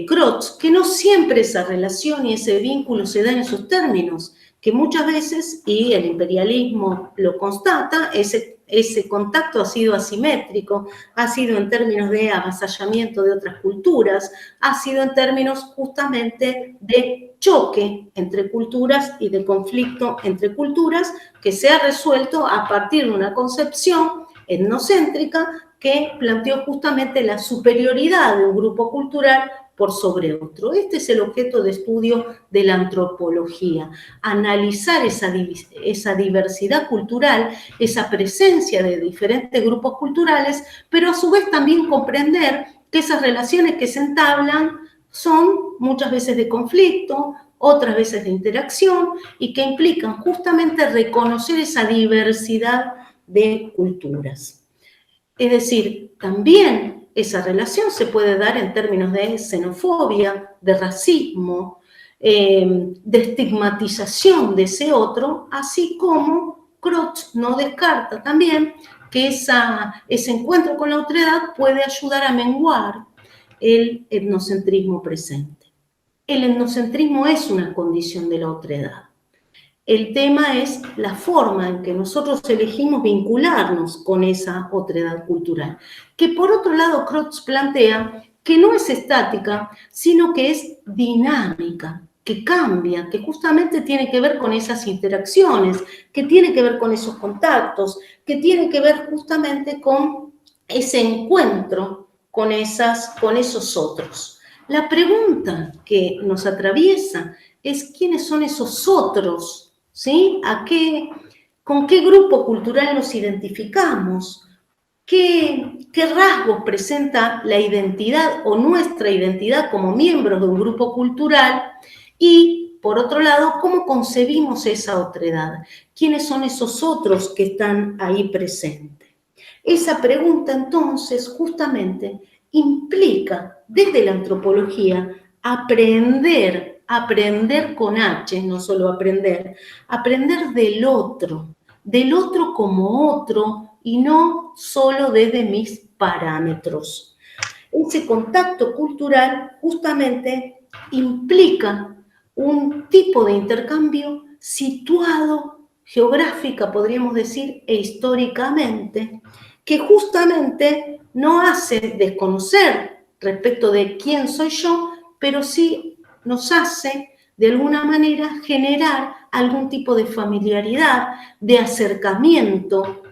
Crotz, que no siempre esa relación y ese vínculo se da en esos términos, que muchas veces, y el imperialismo lo constata, ese contacto ha sido asimétrico, ha sido en términos de avasallamiento de otras culturas, ha sido en términos justamente de choque entre culturas y de conflicto entre culturas que se ha resuelto a partir de una concepción etnocéntrica que planteó justamente la superioridad de un grupo cultural por sobre otro. Este es el objeto de estudio de la antropología, analizar esa diversidad cultural, esa presencia de diferentes grupos culturales, pero a su vez también comprender que esas relaciones que se entablan son muchas veces de conflicto, otras veces de interacción, y que implican justamente reconocer esa diversidad de culturas. Es decir, también esa relación se puede dar en términos de xenofobia, de racismo, de estigmatización de ese otro, así como Crotz no descarta también que ese encuentro con la otredad puede ayudar a menguar el etnocentrismo presente. El etnocentrismo es una condición de la otredad. El tema es la forma en que nosotros elegimos vincularnos con esa otredad cultural, que por otro lado Crotz plantea que no es estática, sino que es dinámica, que cambia, que justamente tiene que ver con esas interacciones, que tiene que ver con esos contactos, que tiene que ver justamente con ese encuentro con esos otros. La pregunta que nos atraviesa es quiénes son esos otros, ¿sí? ¿Con qué grupo cultural nos identificamos? ¿Qué rasgos presenta la identidad o nuestra identidad como miembros de un grupo cultural? Y, por otro lado, ¿cómo concebimos esa otredad? ¿Quiénes son esos otros que están ahí presentes? Esa pregunta, entonces, justamente implica, desde la antropología, aprender con H, no solo aprender del otro como otro y no solo desde mis parámetros. Ese contacto cultural justamente implica un tipo de intercambio situado geográfica, podríamos decir, e históricamente, que justamente no hace desconocer respecto de quién soy yo, pero sí nos hace, de alguna manera, generar algún tipo de familiaridad, de acercamiento,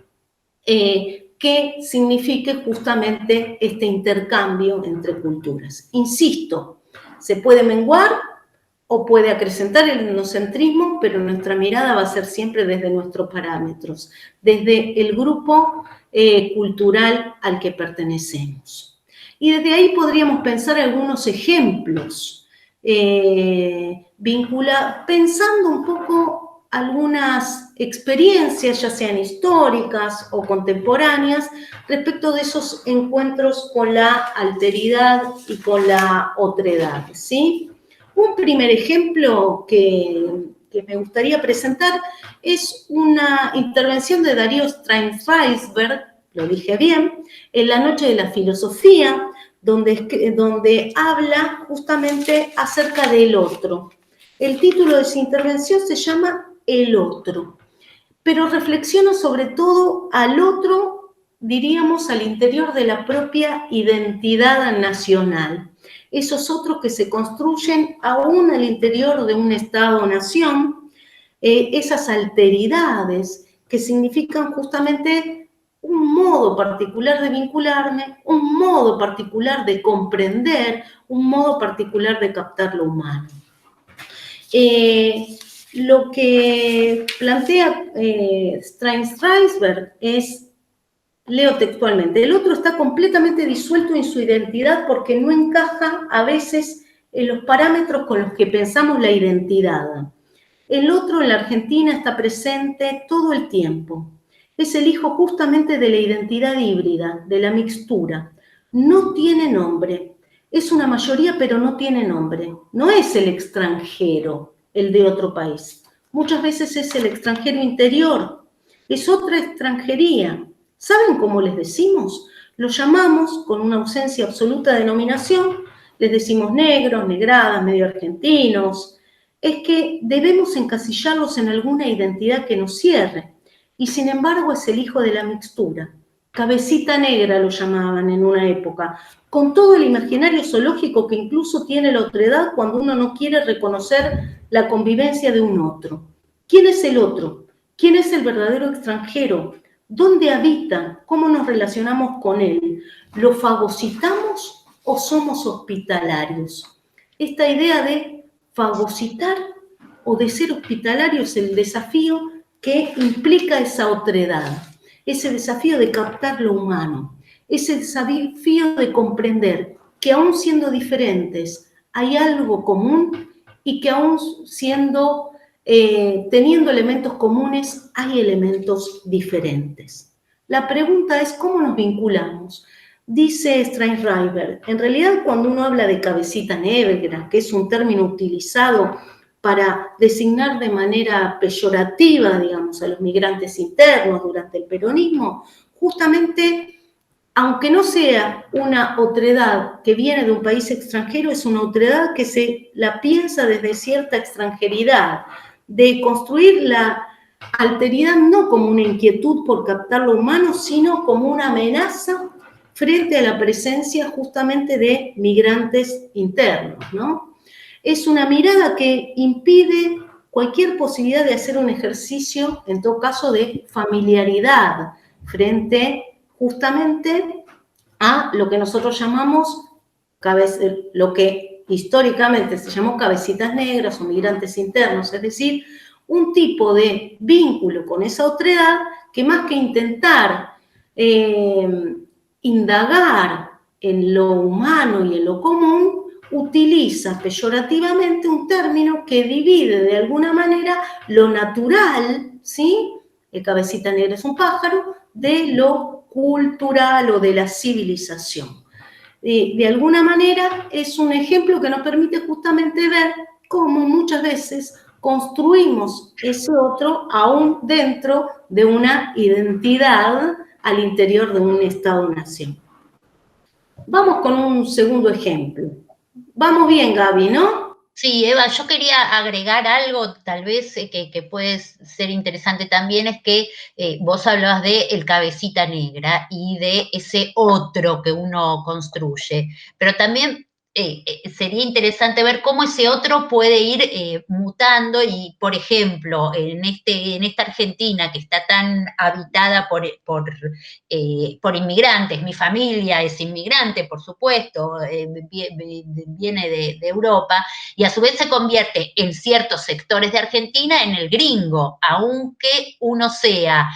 que signifique justamente este intercambio entre culturas. Insisto, se puede menguar o puede acrecentar el etnocentrismo, pero nuestra mirada va a ser siempre desde nuestros parámetros, desde el grupo cultural al que pertenecemos. Y desde ahí podríamos pensar algunos ejemplos, pensando un poco algunas experiencias, ya sean históricas o contemporáneas, respecto de esos encuentros con la alteridad y con la otredad, ¿sí? Un primer ejemplo que me gustaría presentar es una intervención de Darío Streinfeisberg, lo dije bien, en La Noche de la Filosofía, donde habla justamente acerca del otro. El título de su intervención se llama El otro. pero reflexiono sobre todo al otro, diríamos, al interior de la propia identidad nacional. Esos otros que se construyen aún al interior de un Estado-nación, esas alteridades que significan justamente un modo particular de vincularme, un modo particular de comprender, un modo particular de captar lo humano. Lo que plantea Streisberg es, leo textualmente, el otro está completamente disuelto en su identidad porque no encaja a veces en los parámetros con los que pensamos la identidad. El otro en la Argentina está presente todo el tiempo. Es el hijo justamente de la identidad híbrida, de la mixtura. No tiene nombre. Es una mayoría, pero no tiene nombre. No es el extranjero, el de otro país. Muchas veces es el extranjero interior. Es otra extranjería. ¿Saben cómo les decimos? Los llamamos con una ausencia absoluta de denominación. Les decimos negros, negradas, medio argentinos. Es que debemos encasillarlos en alguna identidad que nos cierre. Y sin embargo es el hijo de la mixtura. Cabecita negra lo llamaban en una época, con todo el imaginario zoológico que incluso tiene la otredad cuando uno no quiere reconocer la convivencia de un otro. ¿Quién es el otro? ¿Quién es el verdadero extranjero? ¿Dónde habita? ¿Cómo nos relacionamos con él? ¿Lo fagocitamos o somos hospitalarios? Esta idea de fagocitar o de ser hospitalario es el desafío que implica esa otredad, ese desafío de captar lo humano, ese desafío de comprender que aún siendo diferentes hay algo común y que aún siendo, teniendo elementos comunes, hay elementos diferentes. La pregunta es cómo nos vinculamos. Dice Steinreiber, en realidad cuando uno habla de cabecita negra, que es un término utilizado para designar de manera peyorativa, digamos, a los migrantes internos durante el peronismo, justamente, aunque no sea una otredad que viene de un país extranjero, es una otredad que se la piensa desde cierta extranjeridad, de construir la alteridad no como una inquietud por captar lo humano, sino como una amenaza frente a la presencia justamente de migrantes internos, ¿no? Es una mirada que impide cualquier posibilidad de hacer un ejercicio, en todo caso, de familiaridad frente justamente a lo que nosotros llamamos, lo que históricamente se llamó cabecitas negras o migrantes internos, es decir, un tipo de vínculo con esa otredad que más que intentar indagar en lo humano y en lo común, utiliza peyorativamente un término que divide de alguna manera lo natural, ¿sí? El cabecita negra es un pájaro, de lo cultural o de la civilización. De alguna manera es un ejemplo que nos permite justamente ver cómo muchas veces construimos ese otro aún dentro de una identidad al interior de un Estado-nación. Vamos con un segundo ejemplo. Vamos bien, Gaby, ¿no? Sí, Eva, yo quería agregar algo, tal vez que puede ser interesante también, es que vos hablabas de el cabecita negra y de ese otro que uno construye, pero también sería interesante ver cómo ese otro puede ir mutando y, por ejemplo, en esta Argentina que está tan habitada por inmigrantes, mi familia es inmigrante, por supuesto, viene de Europa, y a su vez se convierte en ciertos sectores de Argentina en el gringo, aunque uno sea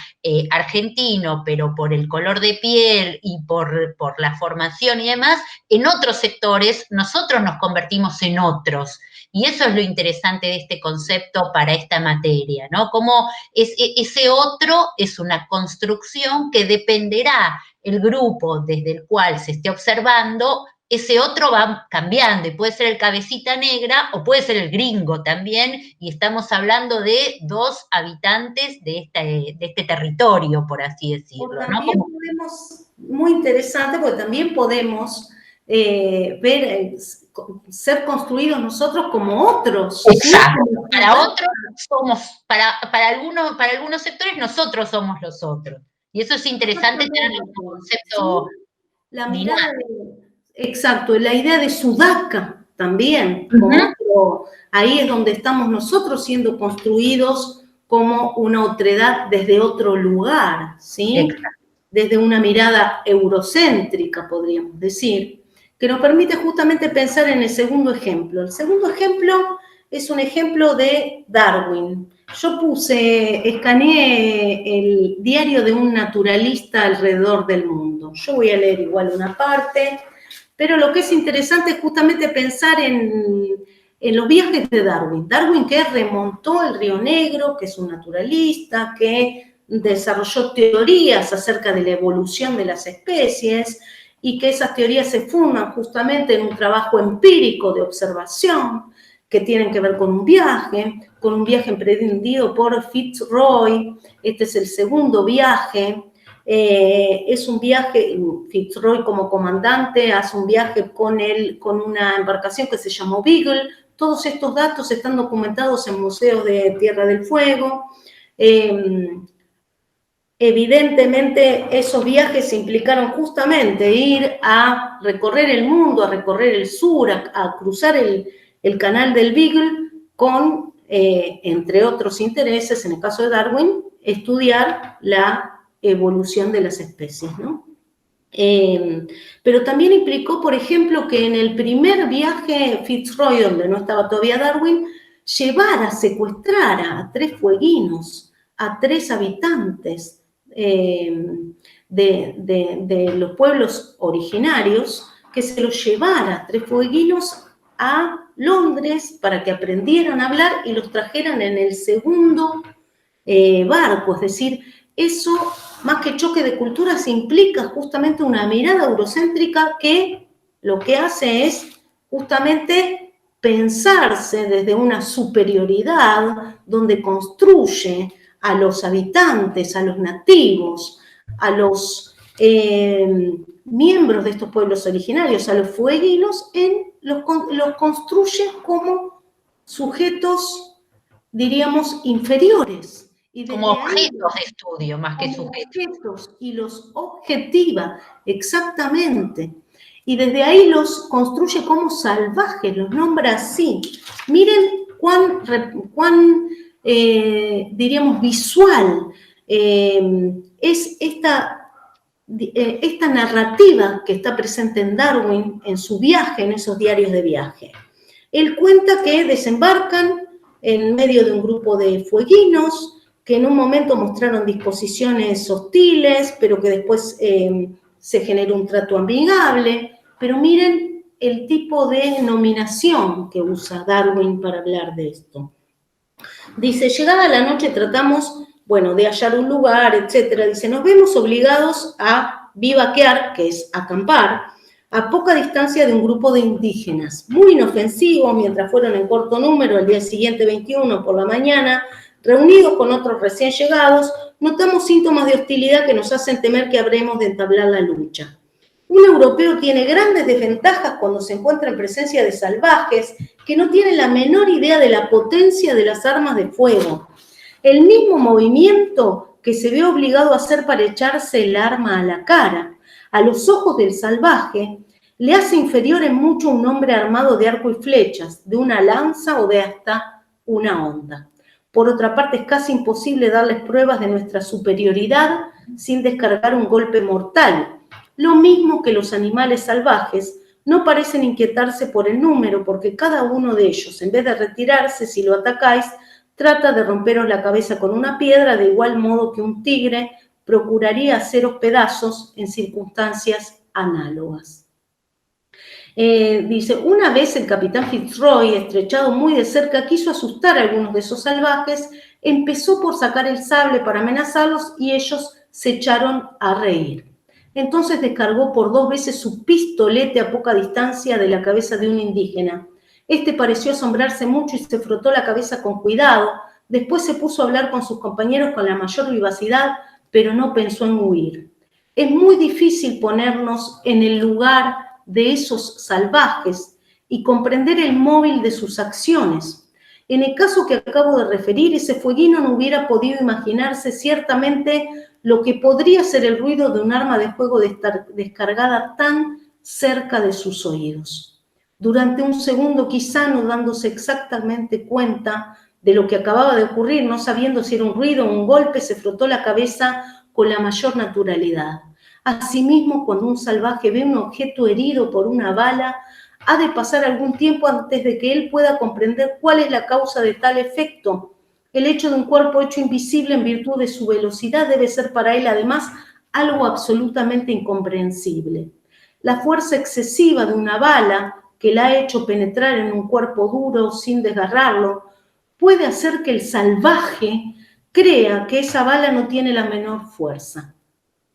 argentino, pero por el color de piel y por la formación y demás, en otros sectores nosotros nos convertimos en otros. Y eso es lo interesante de este concepto para esta materia, ¿no? Como ese otro es una construcción que dependerá el grupo desde el cual se esté observando, ese otro va cambiando y puede ser el cabecita negra o puede ser el gringo también, y estamos hablando de dos habitantes de este territorio, por así decirlo, ¿no? También podemos, muy interesante, porque también podemos ser construidos nosotros como otros. Exacto. ¿Sí? Para otros somos, para algunos sectores nosotros somos los otros. Y eso es interesante tenerlo como concepto. ¿Sí? La mirada exacto, la idea de Sudaca también, como otro, ahí es donde estamos nosotros siendo construidos como una otredad desde otro lugar, ¿sí? Exacto. Desde una mirada eurocéntrica, podríamos decir, que nos permite justamente pensar en el segundo ejemplo. El segundo ejemplo es un ejemplo de Darwin. Yo escaneé el diario de un naturalista alrededor del mundo. Yo voy a leer igual una parte, pero lo que es interesante es justamente pensar en los viajes de Darwin. Darwin que remontó el Río Negro, que es un naturalista, que desarrolló teorías acerca de la evolución de las especies y que esas teorías se fundan justamente en un trabajo empírico de observación que tienen que ver con un viaje emprendido por Fitzroy. Este es el segundo viaje. Es un viaje, Fitzroy como comandante hace un viaje con una embarcación que se llamó Beagle. Todos estos datos están documentados en museos de Tierra del Fuego. Evidentemente, esos viajes implicaron justamente ir a recorrer el mundo, a recorrer el sur, a cruzar el canal del Beagle con, entre otros intereses, en el caso de Darwin, estudiar la evolución de las especies, ¿no? Pero también implicó, por ejemplo, que en el primer viaje Fitzroy, donde no estaba todavía Darwin, secuestrara a 3 fueguinos, a 3 habitantes de los pueblos originarios, que se los llevara 3 fueguinos a Londres para que aprendieran a hablar y los trajeran en el segundo barco. Es decir, eso, más que choque de culturas, implica justamente una mirada eurocéntrica que lo que hace es justamente pensarse desde una superioridad donde construye a los habitantes, a los nativos, a los miembros de estos pueblos originarios, a los fueguinos, los construye como sujetos, diríamos, inferiores. Y como objetos de estudio más que sujetos. Y los objetiva, exactamente. Y desde ahí los construye como salvajes, los nombra así. Miren cuán diríamos, visual es esta narrativa que está presente en Darwin en su viaje, en esos diarios de viaje. Él cuenta que desembarcan en medio de un grupo de fueguinos que en un momento mostraron disposiciones hostiles, pero que después se generó un trato amigable. Pero miren el tipo de nominación que usa Darwin para hablar de esto. Dice, llegada la noche tratamos, de hallar un lugar, etcétera. Dice, nos vemos obligados a vivaquear, que es acampar, a poca distancia de un grupo de indígenas, muy inofensivos, mientras fueron en corto número el día siguiente, 21 por la mañana, reunidos con otros recién llegados, notamos síntomas de hostilidad que nos hacen temer que habremos de entablar la lucha. Un europeo tiene grandes desventajas cuando se encuentra en presencia de salvajes que no tienen la menor idea de la potencia de las armas de fuego. El mismo movimiento que se ve obligado a hacer para echarse el arma a la cara, a los ojos del salvaje, le hace inferior en mucho un hombre armado de arco y flechas, de una lanza o de hasta una honda. Por otra parte, es casi imposible darles pruebas de nuestra superioridad sin descargar un golpe mortal. Lo mismo que los animales salvajes no parecen inquietarse por el número, porque cada uno de ellos, en vez de retirarse si lo atacáis, trata de romperos la cabeza con una piedra, de igual modo que un tigre procuraría haceros pedazos en circunstancias análogas. Dice, una vez el capitán Fitzroy, estrechado muy de cerca, quiso asustar a algunos de esos salvajes, empezó por sacar el sable para amenazarlos y ellos se echaron a reír. Entonces descargó por 2 veces su pistolete a poca distancia de la cabeza de un indígena. Este pareció asombrarse mucho y se frotó la cabeza con cuidado. Después se puso a hablar con sus compañeros con la mayor vivacidad, pero no pensó en huir. Es muy difícil ponernos en el lugar de esos salvajes y comprender el móvil de sus acciones. En el caso que acabo de referir, ese fueguino no hubiera podido imaginarse ciertamente lo que podría ser el ruido de un arma de fuego descargada tan cerca de sus oídos. Durante un segundo, quizá no dándose exactamente cuenta de lo que acababa de ocurrir, no sabiendo si era un ruido o un golpe, se frotó la cabeza con la mayor naturalidad. Asimismo, cuando un salvaje ve un objeto herido por una bala, ha de pasar algún tiempo antes de que él pueda comprender cuál es la causa de tal efecto. El hecho de un cuerpo hecho invisible en virtud de su velocidad debe ser para él, además, algo absolutamente incomprensible. La fuerza excesiva de una bala que la ha hecho penetrar en un cuerpo duro sin desgarrarlo puede hacer que el salvaje crea que esa bala no tiene la menor fuerza.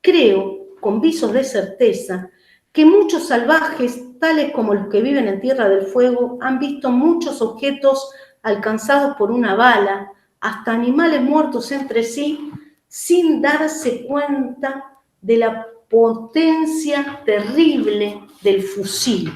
Creo, con visos de certeza, que muchos salvajes, tales como los que viven en Tierra del Fuego, han visto muchos objetos alcanzados por una bala, hasta animales muertos entre sí, sin darse cuenta de la potencia terrible del fusil.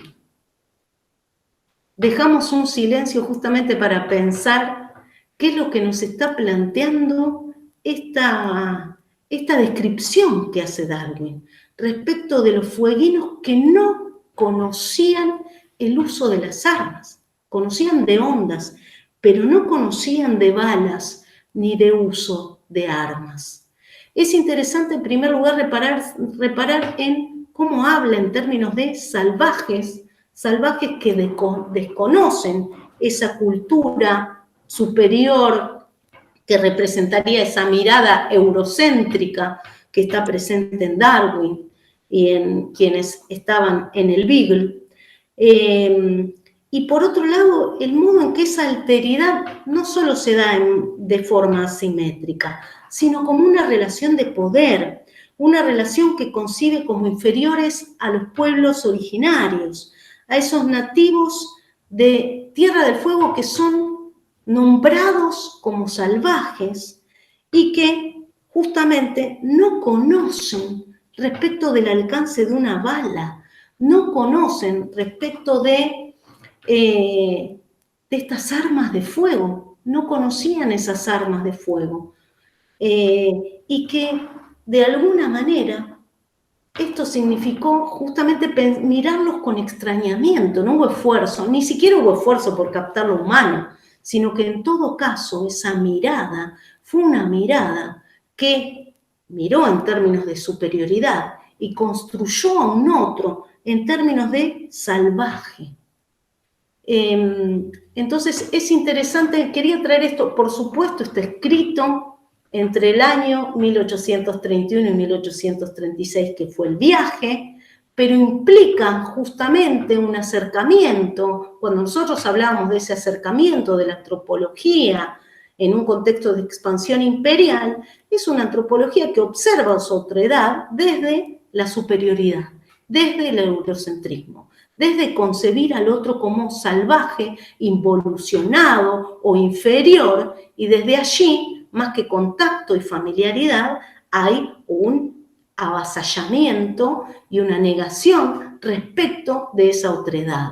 Dejamos un silencio justamente para pensar qué es lo que nos está planteando esta descripción que hace Darwin respecto de los fueguinos que no conocían el uso de las armas, conocían de ondas, pero no conocían de balas ni de uso de armas. Es interesante en primer lugar reparar en cómo habla en términos de salvajes que desconocen esa cultura superior que representaría esa mirada eurocéntrica que está presente en Darwin y en quienes estaban en el Beagle. Y por otro lado, el modo en que esa alteridad no solo se da de forma asimétrica, sino como una relación de poder, una relación que concibe como inferiores a los pueblos originarios, a esos nativos de Tierra del Fuego que son nombrados como salvajes y que justamente no conocen respecto del alcance de una bala, no conocen respecto de estas armas de fuego, no conocían esas armas de fuego, y que de alguna manera esto significó justamente mirarlos con extrañamiento, no hubo esfuerzo, ni siquiera hubo esfuerzo por captar lo humano, sino que en todo caso esa mirada fue una mirada que miró en términos de superioridad y construyó a un otro en términos de salvaje. Entonces es interesante, quería traer esto, por supuesto está escrito entre el año 1831 y 1836, que fue el viaje, pero implica justamente un acercamiento. Cuando nosotros hablamos de ese acercamiento de la antropología en un contexto de expansión imperial, es una antropología que observa su otredad desde la superioridad, desde el eurocentrismo, desde concebir al otro como salvaje, involucionado o inferior, y desde allí, más que contacto y familiaridad, hay un avasallamiento y una negación respecto de esa otredad.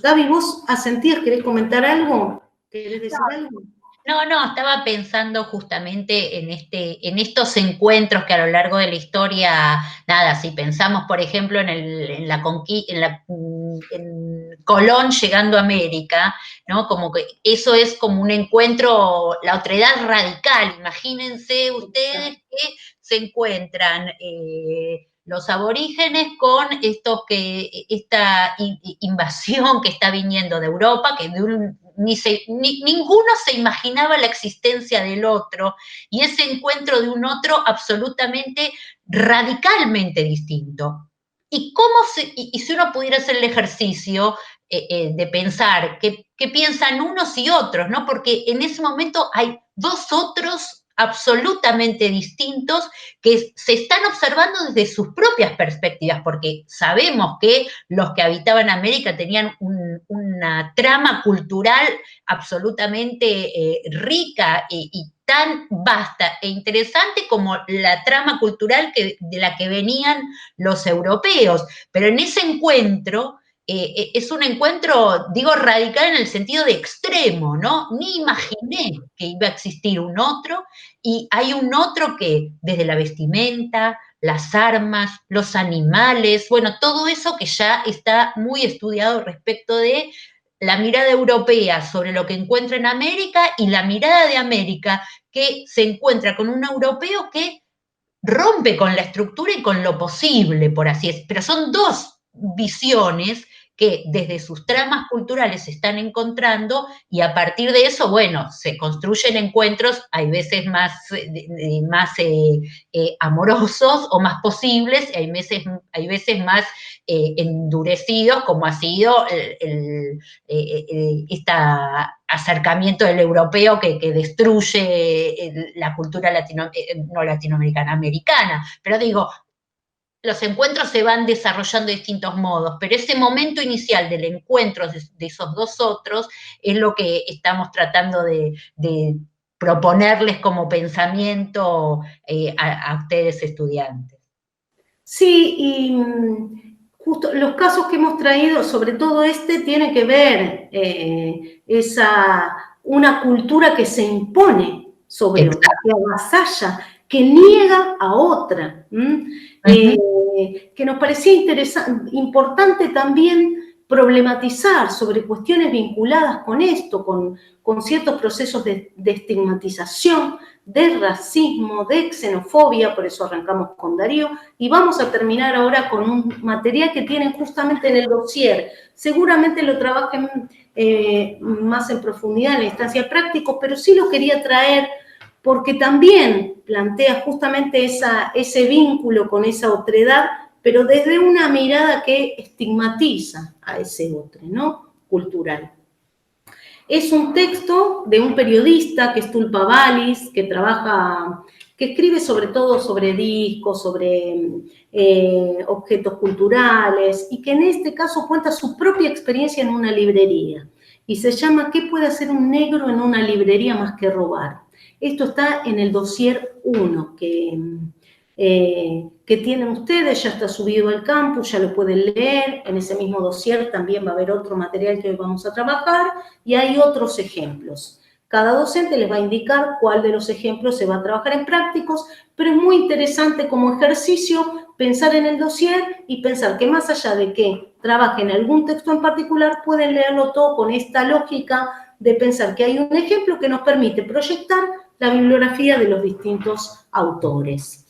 Gaby, ¿vos asentías? ¿Querés comentar algo? ¿Querés decir algo? No, estaba pensando justamente en estos encuentros que a lo largo de la historia, nada, si pensamos, por ejemplo, en Colón llegando a América, ¿no? Como que eso es como un encuentro, la otredad radical. Imagínense ustedes que se encuentran los aborígenes con esta invasión que está viniendo de Europa, que ninguno se imaginaba la existencia del otro, y ese encuentro de un otro absolutamente radicalmente distinto. Y si uno pudiera hacer el ejercicio de pensar qué piensan unos y otros, ¿no? Porque en ese momento hay dos otros absolutamente distintos que se están observando desde sus propias perspectivas, porque sabemos que los que habitaban América tenían una trama cultural absolutamente rica y tan vasta e interesante como la trama cultural de la que venían los europeos. Pero en ese encuentro, es un encuentro, digo, radical en el sentido de extremo, ¿no? Ni imaginé que iba a existir un otro, y hay un otro que desde la vestimenta, las armas, los animales, bueno, todo eso que ya está muy estudiado respecto de la mirada europea sobre lo que encuentra en América y la mirada de América que se encuentra con un europeo que rompe con la estructura y con lo posible, por así decirlo. Pero son dos visiones que desde sus tramas culturales se están encontrando, y a partir de eso, bueno, se construyen encuentros, hay veces más amorosos o más posibles, y hay veces más endurecidos, como ha sido este acercamiento del europeo que destruye la cultura no latinoamericana, americana. Pero digo, los encuentros se van desarrollando de distintos modos, pero ese momento inicial del encuentro de esos dos otros es lo que estamos tratando de proponerles como pensamiento a ustedes estudiantes. Sí, y justo los casos que hemos traído, sobre todo este, tiene que ver una cultura que se impone sobre otra, que avasalla, que niega a otra. Que nos parecía importante también problematizar sobre cuestiones vinculadas con esto, con ciertos procesos de estigmatización, de racismo, de xenofobia, por eso arrancamos con Darío, y vamos a terminar ahora con un material que tienen justamente en el dossier. Seguramente lo trabajen más en profundidad en la instancia práctica, pero sí lo quería traer porque también plantea justamente ese vínculo con esa otredad, pero desde una mirada que estigmatiza a ese otro, ¿no? Cultural. Es un texto de un periodista que es Tulpa Vallis, que escribe sobre todo sobre discos, sobre objetos culturales, y que en este caso cuenta su propia experiencia en una librería. Y se llama ¿Qué puede hacer un negro en una librería más que robar? Esto está en el dossier 1 que tienen ustedes, ya está subido al campus, ya lo pueden leer. En ese mismo dossier también va a haber otro material que hoy vamos a trabajar y hay otros ejemplos. Cada docente les va a indicar cuál de los ejemplos se va a trabajar en prácticos, pero es muy interesante como ejercicio pensar en el dossier y pensar que más allá de que trabajen algún texto en particular, pueden leerlo todo con esta lógica de pensar que hay un ejemplo que nos permite proyectar la bibliografía de los distintos autores.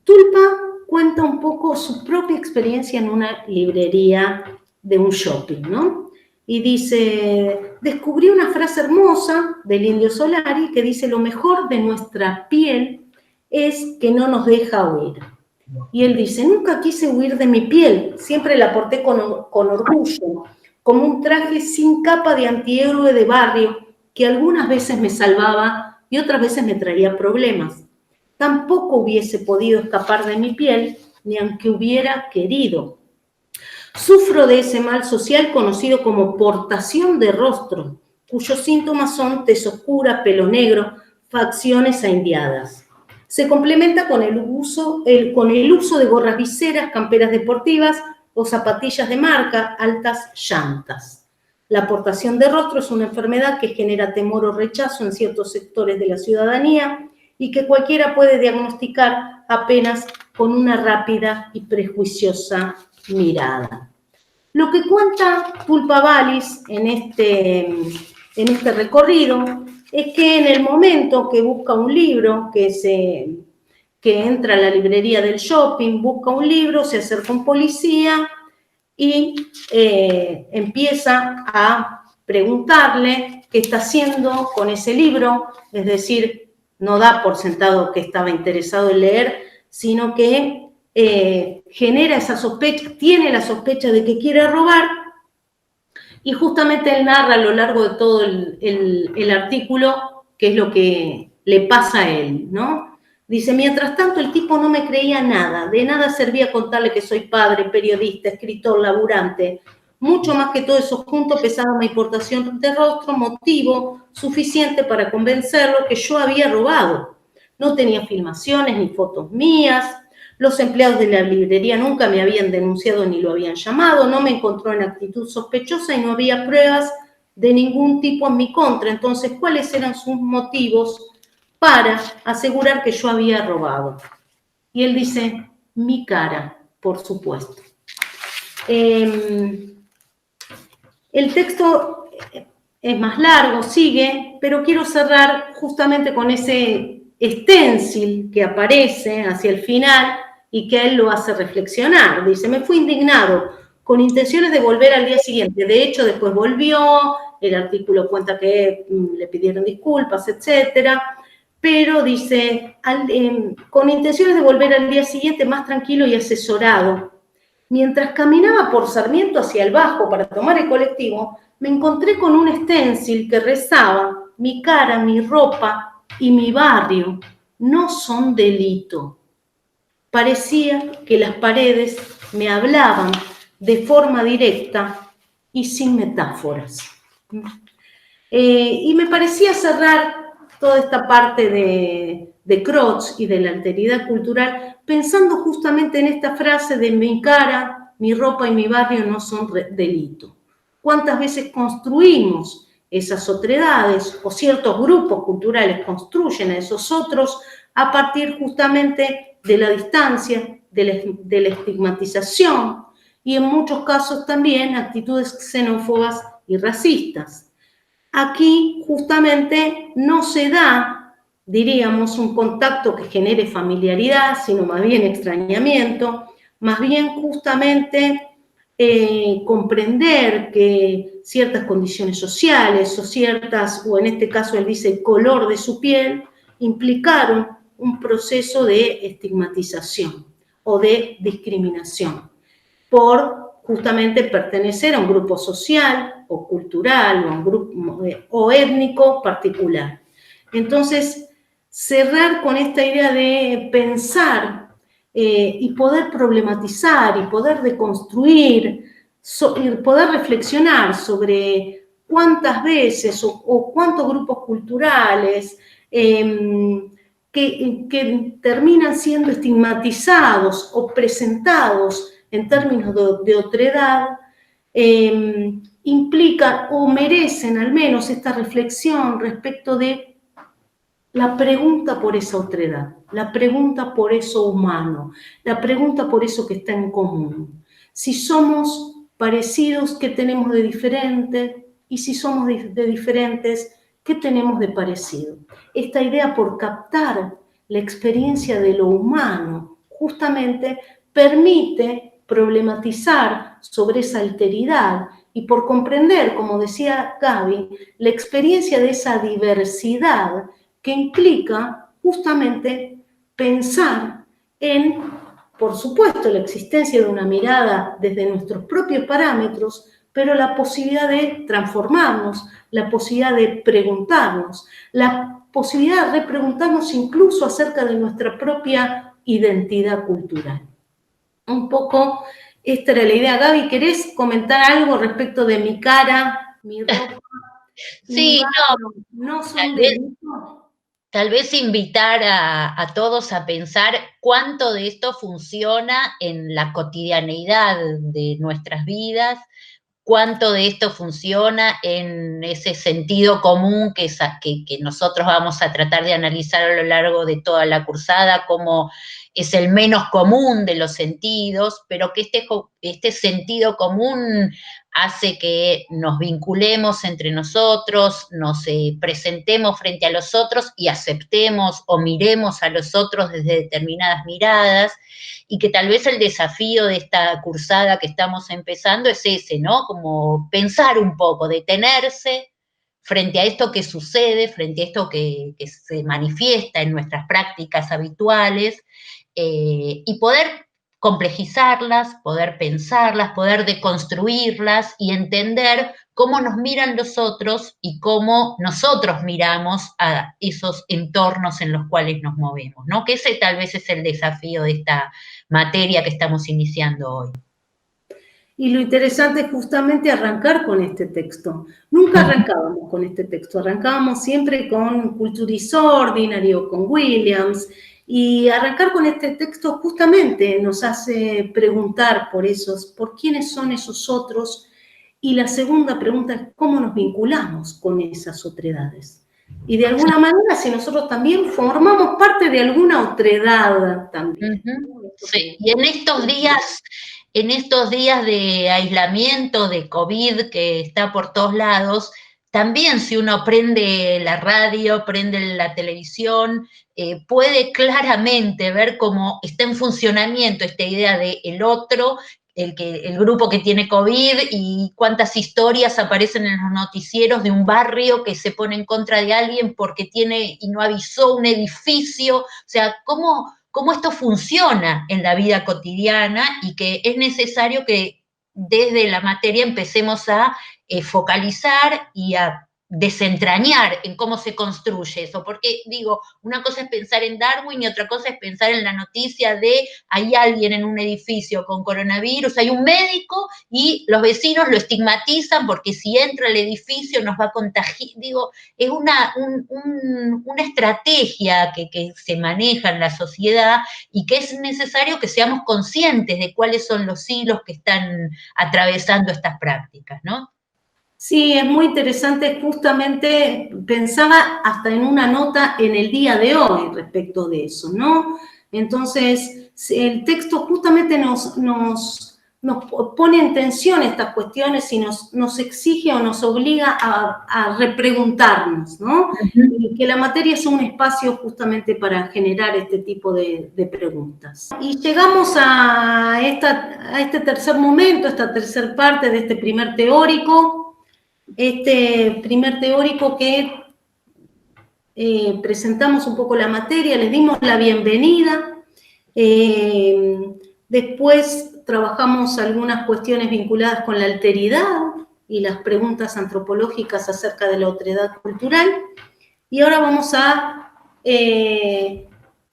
Tulpa cuenta un poco su propia experiencia en una librería de un shopping, ¿no? Y dice, descubrí una frase hermosa del Indio Solari que dice, lo mejor de nuestra piel es que no nos deja huir. Y él dice, nunca quise huir de mi piel, siempre la porté con orgullo, como un traje sin capa de antihéroe de barrio que algunas veces me salvaba y otras veces me traía problemas. Tampoco hubiese podido escapar de mi piel, ni aunque hubiera querido. Sufro de ese mal social conocido como portación de rostro, cuyos síntomas son tez oscura, pelo negro, facciones aindiadas. Se complementa con el uso de gorras viseras, camperas deportivas o zapatillas de marca, altas llantas. La portación de rostro es una enfermedad que genera temor o rechazo en ciertos sectores de la ciudadanía y que cualquiera puede diagnosticar apenas con una rápida y prejuiciosa mirada. Lo que cuenta Tulpa Vallis en este recorrido es que en el momento que busca un libro, que entra a la librería del shopping, busca un libro, se acerca un policía y empieza a preguntarle qué está haciendo con ese libro, es decir, no da por sentado que estaba interesado en leer, sino que genera esa sospecha, tiene la sospecha de que quiere robar, y justamente él narra a lo largo de todo el artículo qué es lo que le pasa a él, ¿no? Dice, mientras tanto el tipo no me creía nada, de nada servía contarle que soy padre, periodista, escritor, laburante. Mucho más que todo eso junto pesaba mi importación de rostro, motivo suficiente para convencerlo que yo había robado. No tenía filmaciones ni fotos mías. Los empleados de la librería nunca me habían denunciado ni lo habían llamado. No me encontró en actitud sospechosa y no había pruebas de ningún tipo en mi contra. Entonces, ¿cuáles eran sus motivos para asegurar que yo había robado? Y él dice, mi cara, por supuesto. El texto es más largo, sigue, pero quiero cerrar justamente con ese stencil que aparece hacia el final y que a él lo hace reflexionar. Dice, me fui indignado, con intenciones de volver al día siguiente. De hecho, después volvió, el artículo cuenta que le pidieron disculpas, etcétera, pero dice, con intenciones de volver al día siguiente más tranquilo y asesorado. Mientras caminaba por Sarmiento hacia el Bajo para tomar el colectivo, me encontré con un stencil que rezaba, mi cara, mi ropa y mi barrio no son delito. Parecía que las paredes me hablaban de forma directa y sin metáforas. Y me parecía cerrar toda esta parte de Croce y de la alteridad cultural pensando justamente en esta frase de mi cara, mi ropa y mi barrio no son delito. ¿Cuántas veces construimos esas otredades o ciertos grupos culturales construyen a esos otros a partir justamente de la distancia, de la estigmatización y en muchos casos también actitudes xenófobas y racistas? Aquí justamente no se da, diríamos, un contacto que genere familiaridad, sino más bien extrañamiento, más bien justamente comprender que ciertas condiciones sociales o en este caso él dice el color de su piel, implicaron un proceso de estigmatización o de discriminación por justamente pertenecer a un grupo social o cultural o a un grupo o étnico particular. Entonces, cerrar con esta idea de pensar y poder problematizar y poder deconstruir y poder reflexionar sobre cuántas veces o cuántos grupos culturales que terminan siendo estigmatizados o presentados en términos de otredad, implican o merecen al menos esta reflexión respecto de la pregunta por esa otredad, la pregunta por eso humano, la pregunta por eso que está en común. Si somos parecidos, ¿qué tenemos de diferente? Y si somos de diferentes, ¿qué tenemos de parecido? Esta idea por captar la experiencia de lo humano justamente permite problematizar sobre esa alteridad y por comprender, como decía Gaby, la experiencia de esa diversidad que implica justamente pensar en, por supuesto, la existencia de una mirada desde nuestros propios parámetros, pero la posibilidad de transformarnos, la posibilidad de preguntarnos, la posibilidad de repreguntarnos incluso acerca de nuestra propia identidad cultural. Un poco esta era la idea. Gaby, ¿querés comentar algo respecto de mi cara, mi ropa? Sí, no son delitos? Tal vez invitar a todos a pensar cuánto de esto funciona en la cotidianeidad de nuestras vidas, cuánto de esto funciona en ese sentido común que nosotros vamos a tratar de analizar a lo largo de toda la cursada, como es el menos común de los sentidos, pero que este sentido común hace que nos vinculemos entre nosotros, nos presentemos frente a los otros y aceptemos o miremos a los otros desde determinadas miradas, y que tal vez el desafío de esta cursada que estamos empezando es ese, ¿no? Como pensar un poco, detenerse frente a esto que sucede, frente a esto que se manifiesta en nuestras prácticas habituales, y poder complejizarlas, poder pensarlas, poder deconstruirlas y entender cómo nos miran los otros y cómo nosotros miramos a esos entornos en los cuales nos movemos, ¿no? Que ese tal vez es el desafío de esta materia que estamos iniciando hoy. Y lo interesante es justamente arrancar con este texto. Nunca arrancábamos con este texto, arrancábamos siempre con Culturis Ordinary o con Williams, y arrancar con este texto justamente nos hace preguntar por quiénes son esos otros, y la segunda pregunta es cómo nos vinculamos con esas otredades. Y de alguna manera, si nosotros también formamos parte de alguna otredad también. Sí, y en estos días de aislamiento, de COVID que está por todos lados, también si uno prende la radio, prende la televisión, puede claramente ver cómo está en funcionamiento esta idea de el otro, el grupo que tiene COVID, y cuántas historias aparecen en los noticieros de un barrio que se pone en contra de alguien porque tiene y no avisó un edificio. O sea, cómo esto funciona en la vida cotidiana, y que es necesario que desde la materia empecemos a focalizar y a desentrañar en cómo se construye eso, porque digo, una cosa es pensar en Darwin y otra cosa es pensar en la noticia de hay alguien en un edificio con coronavirus, hay un médico y los vecinos lo estigmatizan porque si entra al edificio nos va a contagiar. Digo, es una estrategia que se maneja en la sociedad, y que es necesario que seamos conscientes de cuáles son los hilos que están atravesando estas prácticas, ¿no? Sí, es muy interesante, justamente pensaba hasta en una nota en el día de hoy respecto de eso, ¿no? Entonces, el texto justamente nos pone en tensión estas cuestiones y nos exige o nos obliga a repreguntarnos, ¿no? Y que la materia es un espacio justamente para generar este tipo de preguntas. Y llegamos a este tercer momento, esta tercer parte de este primer teórico. Este primer teórico que presentamos un poco la materia, les dimos la bienvenida, después trabajamos algunas cuestiones vinculadas con la alteridad y las preguntas antropológicas acerca de la otredad cultural, y ahora vamos a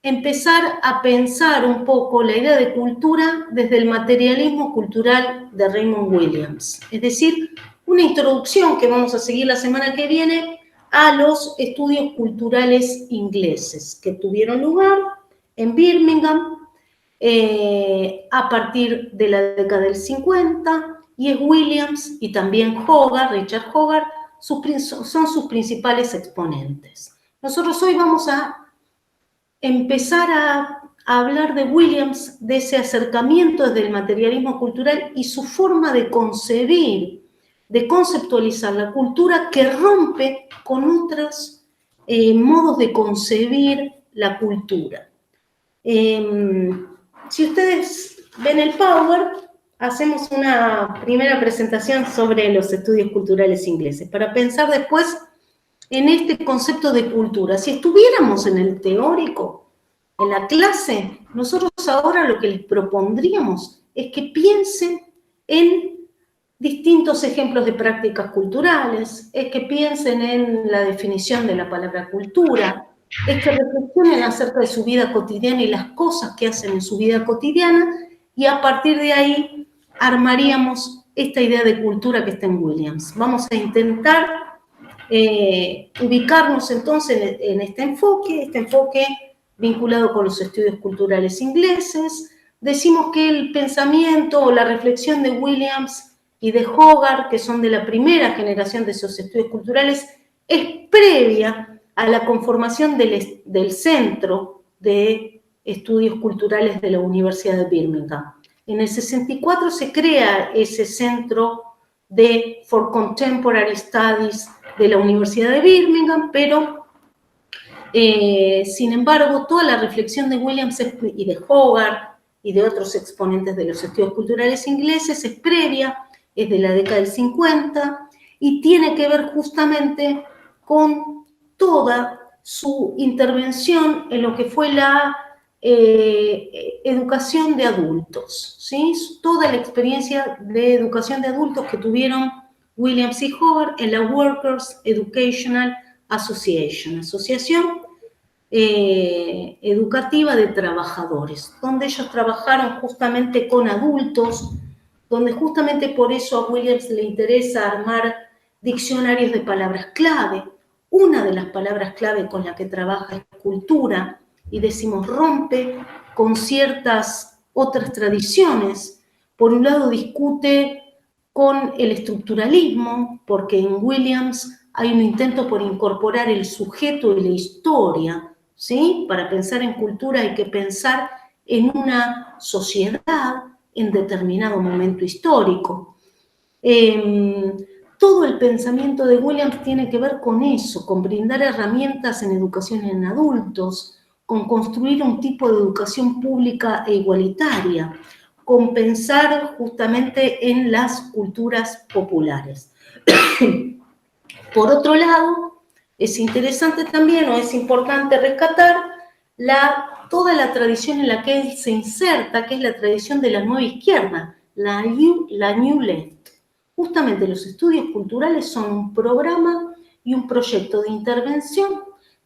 empezar a pensar un poco la idea de cultura desde el materialismo cultural de Raymond Williams, es decir, una introducción que vamos a seguir la semana que viene a los estudios culturales ingleses que tuvieron lugar en Birmingham a partir de la década del 50, y es Williams y también Hogarth, Richard Hogarth, son sus principales exponentes. Nosotros hoy vamos a empezar a hablar de Williams, de ese acercamiento desde el materialismo cultural y su forma de concebir, de conceptualizar la cultura, que rompe con otros modos de concebir la cultura. Si ustedes ven el Power, hacemos una primera presentación sobre los estudios culturales ingleses, para pensar después en este concepto de cultura. Si estuviéramos en el teórico, en la clase, nosotros ahora lo que les propondríamos es que piensen en distintos ejemplos de prácticas culturales, es que piensen en la definición de la palabra cultura, es que reflexionen acerca de su vida cotidiana y las cosas que hacen en su vida cotidiana, y a partir de ahí armaríamos esta idea de cultura que está en Williams. Vamos a intentar ubicarnos entonces en este enfoque vinculado con los estudios culturales ingleses. Decimos que el pensamiento o la reflexión de Williams y de Hogarth, que son de la primera generación de esos estudios culturales, es previa a la conformación del Centro de Estudios Culturales de la Universidad de Birmingham. En el 64 se crea ese Centro for Contemporary Studies de la Universidad de Birmingham, pero sin embargo, toda la reflexión de Williams y de Hogarth y de otros exponentes de los estudios culturales ingleses es previa, es de la década del 50, y tiene que ver justamente con toda su intervención en lo que fue la educación de adultos, ¿sí? Toda la experiencia de educación de adultos que tuvieron Williams y Hogarth en la Workers Educational Association, asociación educativa de trabajadores, donde ellos trabajaron justamente con adultos donde justamente por eso a Williams le interesa armar diccionarios de palabras clave. Una de las palabras clave con la que trabaja es cultura, y decimos rompe con ciertas otras tradiciones. Por un lado discute con el estructuralismo, porque en Williams hay un intento por incorporar el sujeto y la historia, ¿sí? Para pensar en cultura hay que pensar en una sociedad en determinado momento histórico. Todo el pensamiento de Williams tiene que ver con eso, con brindar herramientas en educación en adultos, con construir un tipo de educación pública e igualitaria, con pensar justamente en las culturas populares. Por otro lado, es interesante también, o es importante rescatar, toda la tradición en la que él se inserta, que es la tradición de la nueva izquierda, la New Left. Justamente los estudios culturales son un programa y un proyecto de intervención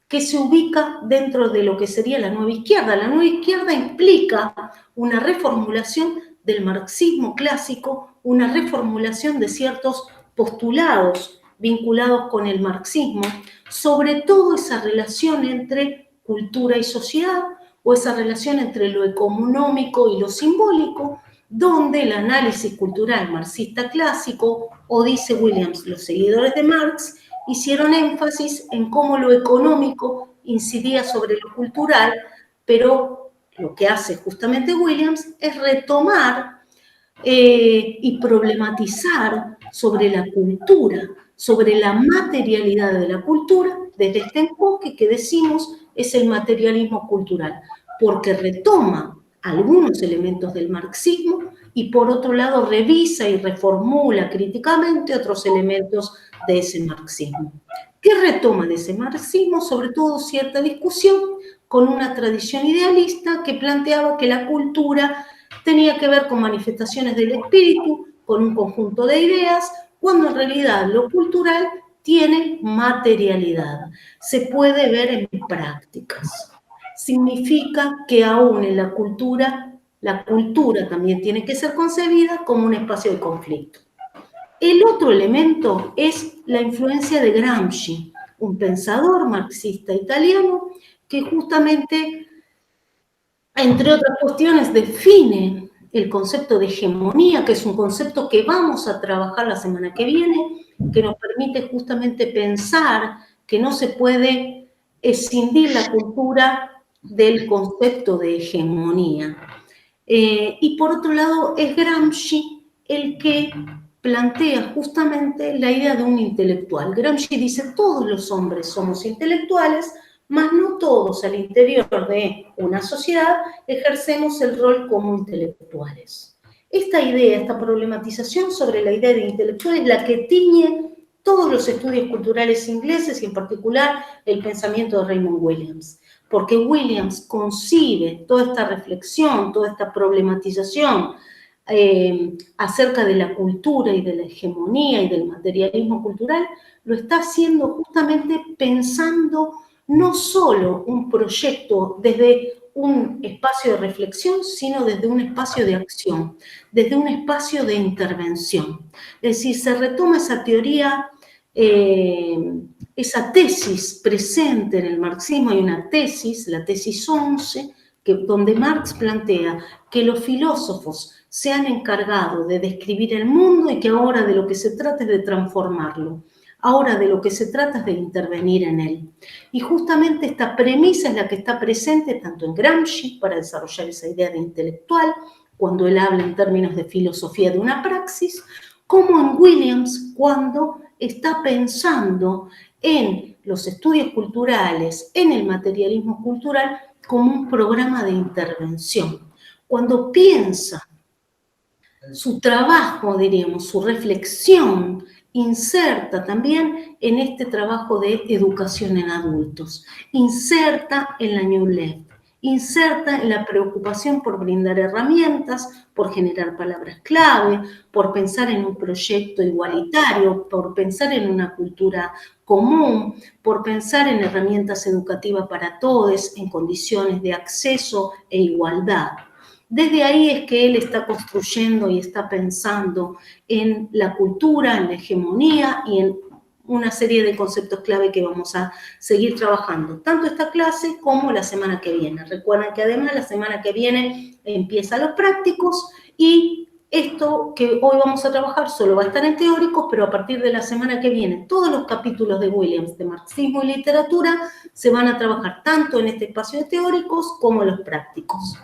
que se ubica dentro de lo que sería la nueva izquierda. La nueva izquierda implica una reformulación del marxismo clásico, una reformulación de ciertos postulados vinculados con el marxismo, sobre todo esa relación entre cultura y sociedad, o esa relación entre lo económico y lo simbólico, donde el análisis cultural marxista clásico, o dice Williams, los seguidores de Marx, hicieron énfasis en cómo lo económico incidía sobre lo cultural, pero lo que hace justamente Williams es retomar y problematizar sobre la cultura, sobre la materialidad de la cultura, desde este enfoque que decimos es el materialismo cultural, porque retoma algunos elementos del marxismo y por otro lado revisa y reformula críticamente otros elementos de ese marxismo. ¿Qué retoma de ese marxismo? Sobre todo cierta discusión con una tradición idealista que planteaba que la cultura tenía que ver con manifestaciones del espíritu, con un conjunto de ideas, cuando en realidad lo cultural tiene materialidad, se puede ver en prácticas. Significa que aún en la cultura también tiene que ser concebida como un espacio de conflicto. El otro elemento es la influencia de Gramsci, un pensador marxista italiano que justamente, entre otras cuestiones, define el concepto de hegemonía, que es un concepto que vamos a trabajar la semana que viene, que nos permite justamente pensar que no se puede escindir la cultura del concepto de hegemonía. Y por otro lado, es Gramsci el que plantea justamente la idea de un intelectual. Gramsci dice, todos los hombres somos intelectuales, mas no todos al interior de una sociedad ejercemos el rol como intelectuales. Esta idea, esta problematización sobre la idea de intelectual es la que tiñe todos los estudios culturales ingleses y en particular el pensamiento de Raymond Williams, porque Williams concibe toda esta reflexión, toda esta problematización acerca de la cultura y de la hegemonía y del materialismo cultural, lo está haciendo justamente pensando no solo un proyecto desde un espacio de reflexión, sino desde un espacio de acción, desde un espacio de intervención. Es decir, se retoma esa teoría, esa tesis presente en el marxismo. Hay una tesis, la tesis 11, donde Marx plantea que los filósofos se han encargado de describir el mundo y que ahora de lo que se trata es de transformarlo. Ahora de lo que se trata es de intervenir en él. Y justamente esta premisa es la que está presente tanto en Gramsci para desarrollar esa idea de intelectual, cuando él habla en términos de filosofía de una praxis, como en Williams cuando está pensando en los estudios culturales, en el materialismo cultural, como un programa de intervención. Cuando piensa su trabajo, diríamos, su reflexión, inserta también en este trabajo de educación en adultos, inserta en la New Left, inserta en la preocupación por brindar herramientas, por generar palabras clave, por pensar en un proyecto igualitario, por pensar en una cultura común, por pensar en herramientas educativas para todos, en condiciones de acceso e igualdad. Desde ahí es que él está construyendo y está pensando en la cultura, en la hegemonía y en una serie de conceptos clave que vamos a seguir trabajando, tanto esta clase como la semana que viene. Recuerden que además la semana que viene empieza los prácticos y esto que hoy vamos a trabajar solo va a estar en teóricos, pero a partir de la semana que viene todos los capítulos de Williams de marxismo y literatura se van a trabajar tanto en este espacio de teóricos como en los prácticos.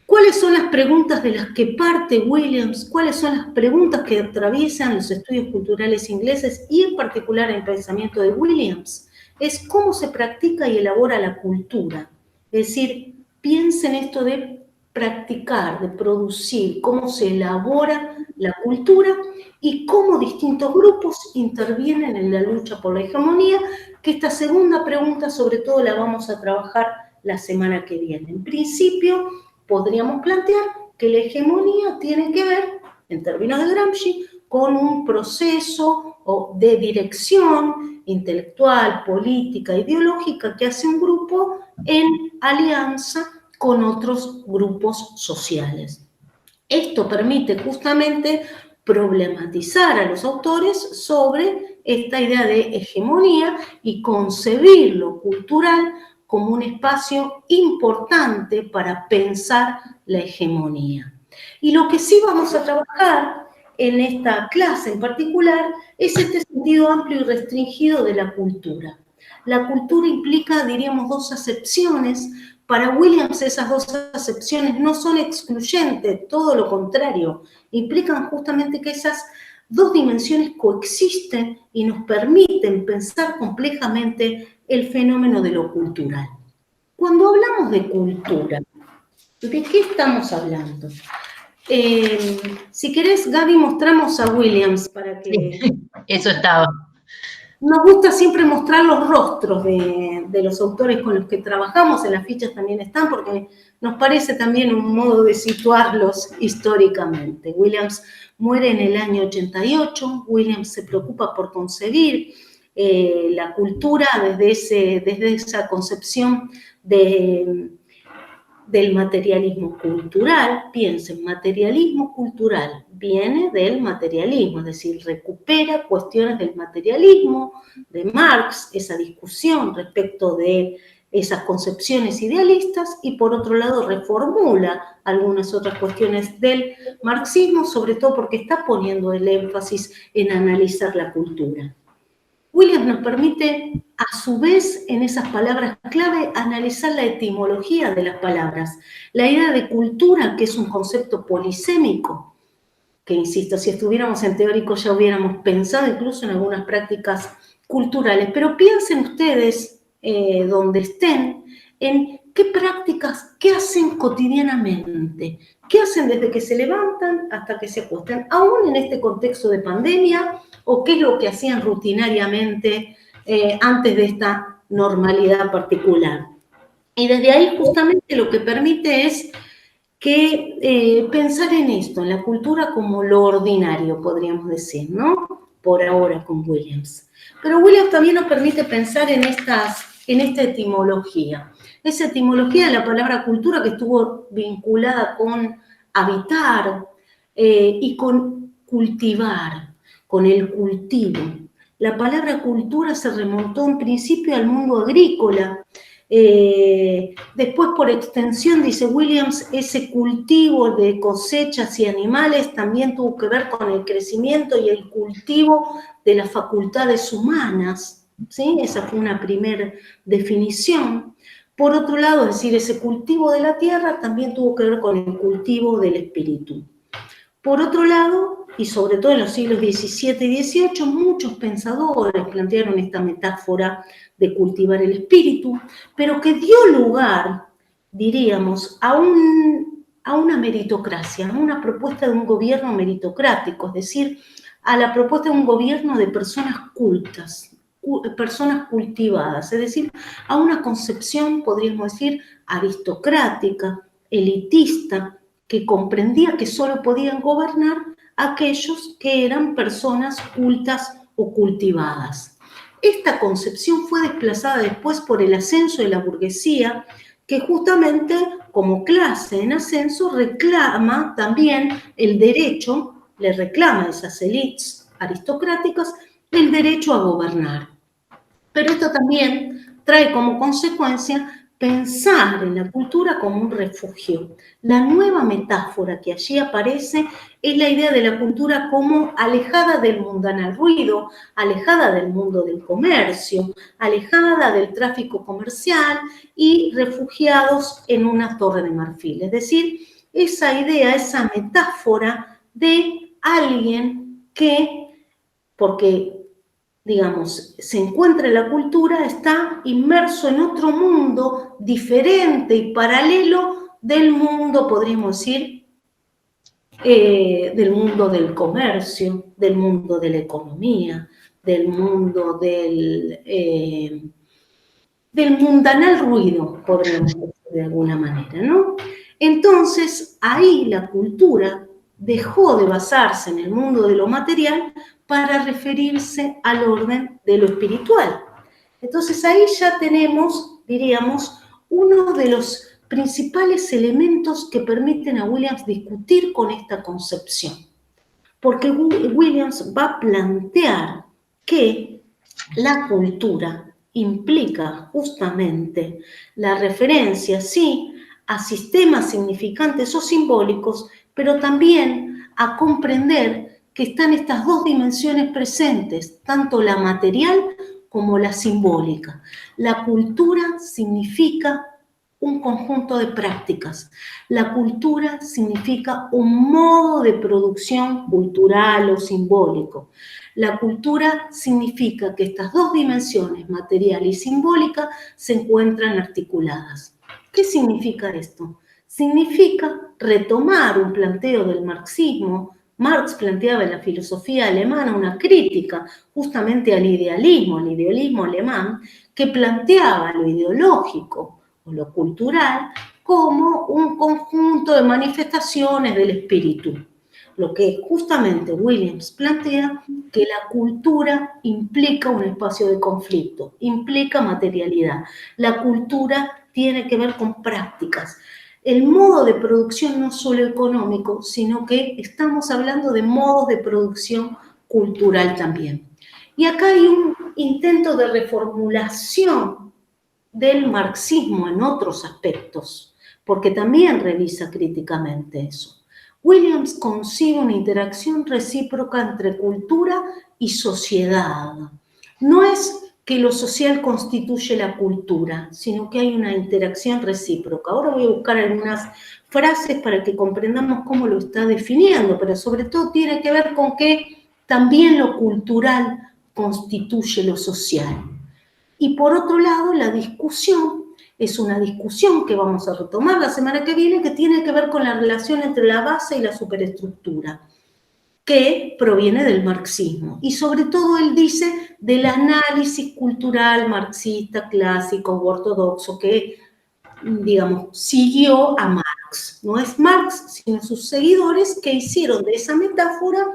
¿Cuáles son las preguntas de las que parte Williams? ¿Cuáles son las preguntas que atraviesan los estudios culturales ingleses y en particular el pensamiento de Williams? Es cómo se practica y elabora la cultura. Es decir, piensen esto de practicar, de producir, cómo se elabora la cultura y cómo distintos grupos intervienen en la lucha por la hegemonía, que esta segunda pregunta sobre todo la vamos a trabajar la semana que viene. En principio, podríamos plantear que la hegemonía tiene que ver, en términos de Gramsci, con un proceso de dirección intelectual, política, ideológica que hace un grupo en alianza con otros grupos sociales. Esto permite justamente problematizar a los autores sobre esta idea de hegemonía y concebir lo cultural como un espacio importante para pensar la hegemonía. Y lo que sí vamos a trabajar en esta clase en particular es este sentido amplio y restringido de la cultura. La cultura implica, diríamos, dos acepciones. Para Williams esas dos acepciones no son excluyentes, todo lo contrario, implican justamente que esas dos dimensiones coexisten y nos permiten pensar complejamente el fenómeno de lo cultural. Cuando hablamos de cultura, ¿de qué estamos hablando? Si querés, Gaby, mostramos a Williams para que... Sí, eso estaba. Nos gusta siempre mostrar los rostros de los autores con los que trabajamos, en las fichas también están, porque nos parece también un modo de situarlos históricamente. Williams muere en el año 88, Williams se preocupa por concebir la cultura desde esa concepción del materialismo cultural. Piensen, materialismo cultural viene del materialismo, es decir, recupera cuestiones del materialismo de Marx, esa discusión respecto de esas concepciones idealistas, y por otro lado reformula algunas otras cuestiones del marxismo, sobre todo porque está poniendo el énfasis en analizar la cultura. Williams nos permite, a su vez, en esas palabras clave, analizar la etimología de las palabras. La idea de cultura, que es un concepto polisémico, que, insisto, si estuviéramos en teórico ya hubiéramos pensado incluso en algunas prácticas culturales, pero piensen ustedes, donde estén, en qué prácticas, qué hacen cotidianamente, qué hacen desde que se levantan hasta que se acuestan, aún en este contexto de pandemia, o qué es lo que hacían rutinariamente antes de esta normalidad particular. Y desde ahí justamente lo que permite es que pensar en esto, en la cultura como lo ordinario, podríamos decir, ¿no? Por ahora con Williams. Pero Williams también nos permite pensar en esta etimología. Esa etimología de la palabra cultura que estuvo vinculada con habitar y con cultivar, con el cultivo. La palabra cultura se remontó en principio al mundo agrícola. Después, por extensión, dice Williams, ese cultivo de cosechas y animales también tuvo que ver con el crecimiento y el cultivo de las facultades humanas, ¿sí? Esa fue una primera definición. Por otro lado, es decir, ese cultivo de la tierra también tuvo que ver con el cultivo del espíritu. Por otro lado, y sobre todo en los siglos XVII y XVIII, muchos pensadores plantearon esta metáfora de cultivar el espíritu, pero que dio lugar, diríamos, a una meritocracia, a una propuesta de un gobierno meritocrático, es decir, a la propuesta de un gobierno de personas cultas, personas cultivadas, es decir, a una concepción, podríamos decir, aristocrática, elitista, que comprendía que solo podían gobernar aquellos que eran personas cultas o cultivadas. Esta concepción fue desplazada después por el ascenso de la burguesía, que justamente como clase en ascenso reclama también el derecho, le reclama a esas élites aristocráticas el derecho a gobernar. Pero esto también trae como consecuencia pensar en la cultura como un refugio. La nueva metáfora que allí aparece es la idea de la cultura como alejada del mundanal ruido, alejada del mundo del comercio, alejada del tráfico comercial y refugiados en una torre de marfil. Es decir, esa idea, esa metáfora de alguien que, porque digamos, se encuentra en la cultura, está inmerso en otro mundo diferente y paralelo del mundo, podríamos decir, del mundo del comercio, del mundo de la economía, del mundo del mundanal ruido, podríamos decir de alguna manera, ¿no? Entonces, ahí la cultura dejó de basarse en el mundo de lo material para referirse al orden de lo espiritual. Entonces, ahí ya tenemos, diríamos, uno de los principales elementos que permiten a Williams discutir con esta concepción. Porque Williams va a plantear que la cultura implica justamente la referencia, sí, a sistemas significantes o simbólicos, pero también a comprender que están estas dos dimensiones presentes, tanto la material como la simbólica. La cultura significa un conjunto de prácticas. La cultura significa un modo de producción cultural o simbólico. La cultura significa que estas dos dimensiones, material y simbólica, se encuentran articuladas. ¿Qué significa esto? Significa retomar un planteo del marxismo. Marx planteaba en la filosofía alemana una crítica justamente al idealismo alemán, que planteaba lo ideológico o lo cultural como un conjunto de manifestaciones del espíritu. Lo que justamente Williams plantea que la cultura implica un espacio de conflicto, implica materialidad. La cultura tiene que ver con prácticas. El modo de producción no solo económico, sino que estamos hablando de modos de producción cultural también. Y acá hay un intento de reformulación del marxismo en otros aspectos, porque también revisa críticamente eso. Williams concibe una interacción recíproca entre cultura y sociedad. No es que lo social constituye la cultura, sino que hay una interacción recíproca. Ahora voy a buscar algunas frases para que comprendamos cómo lo está definiendo, pero sobre todo tiene que ver con que también lo cultural constituye lo social. Y por otro lado, la discusión es una discusión que vamos a retomar la semana que viene, que tiene que ver con la relación entre la base y la superestructura, que proviene del marxismo. Y sobre todo él dice del análisis cultural marxista, clásico, ortodoxo, que, digamos, siguió a Marx. No es Marx, sino sus seguidores que hicieron de esa metáfora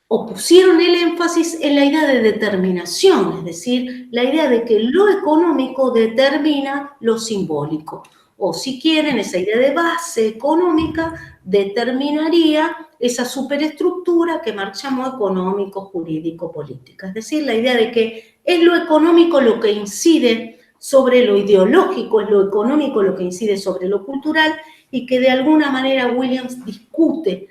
o pusieron el énfasis en la idea de determinación, es decir, la idea de que lo económico determina lo simbólico. O si quieren, esa idea de base económica determinaría esa superestructura que Marx llamó económico, jurídico, política. Es decir, la idea de que es lo económico lo que incide sobre lo ideológico, es lo económico lo que incide sobre lo cultural, y que de alguna manera Williams discute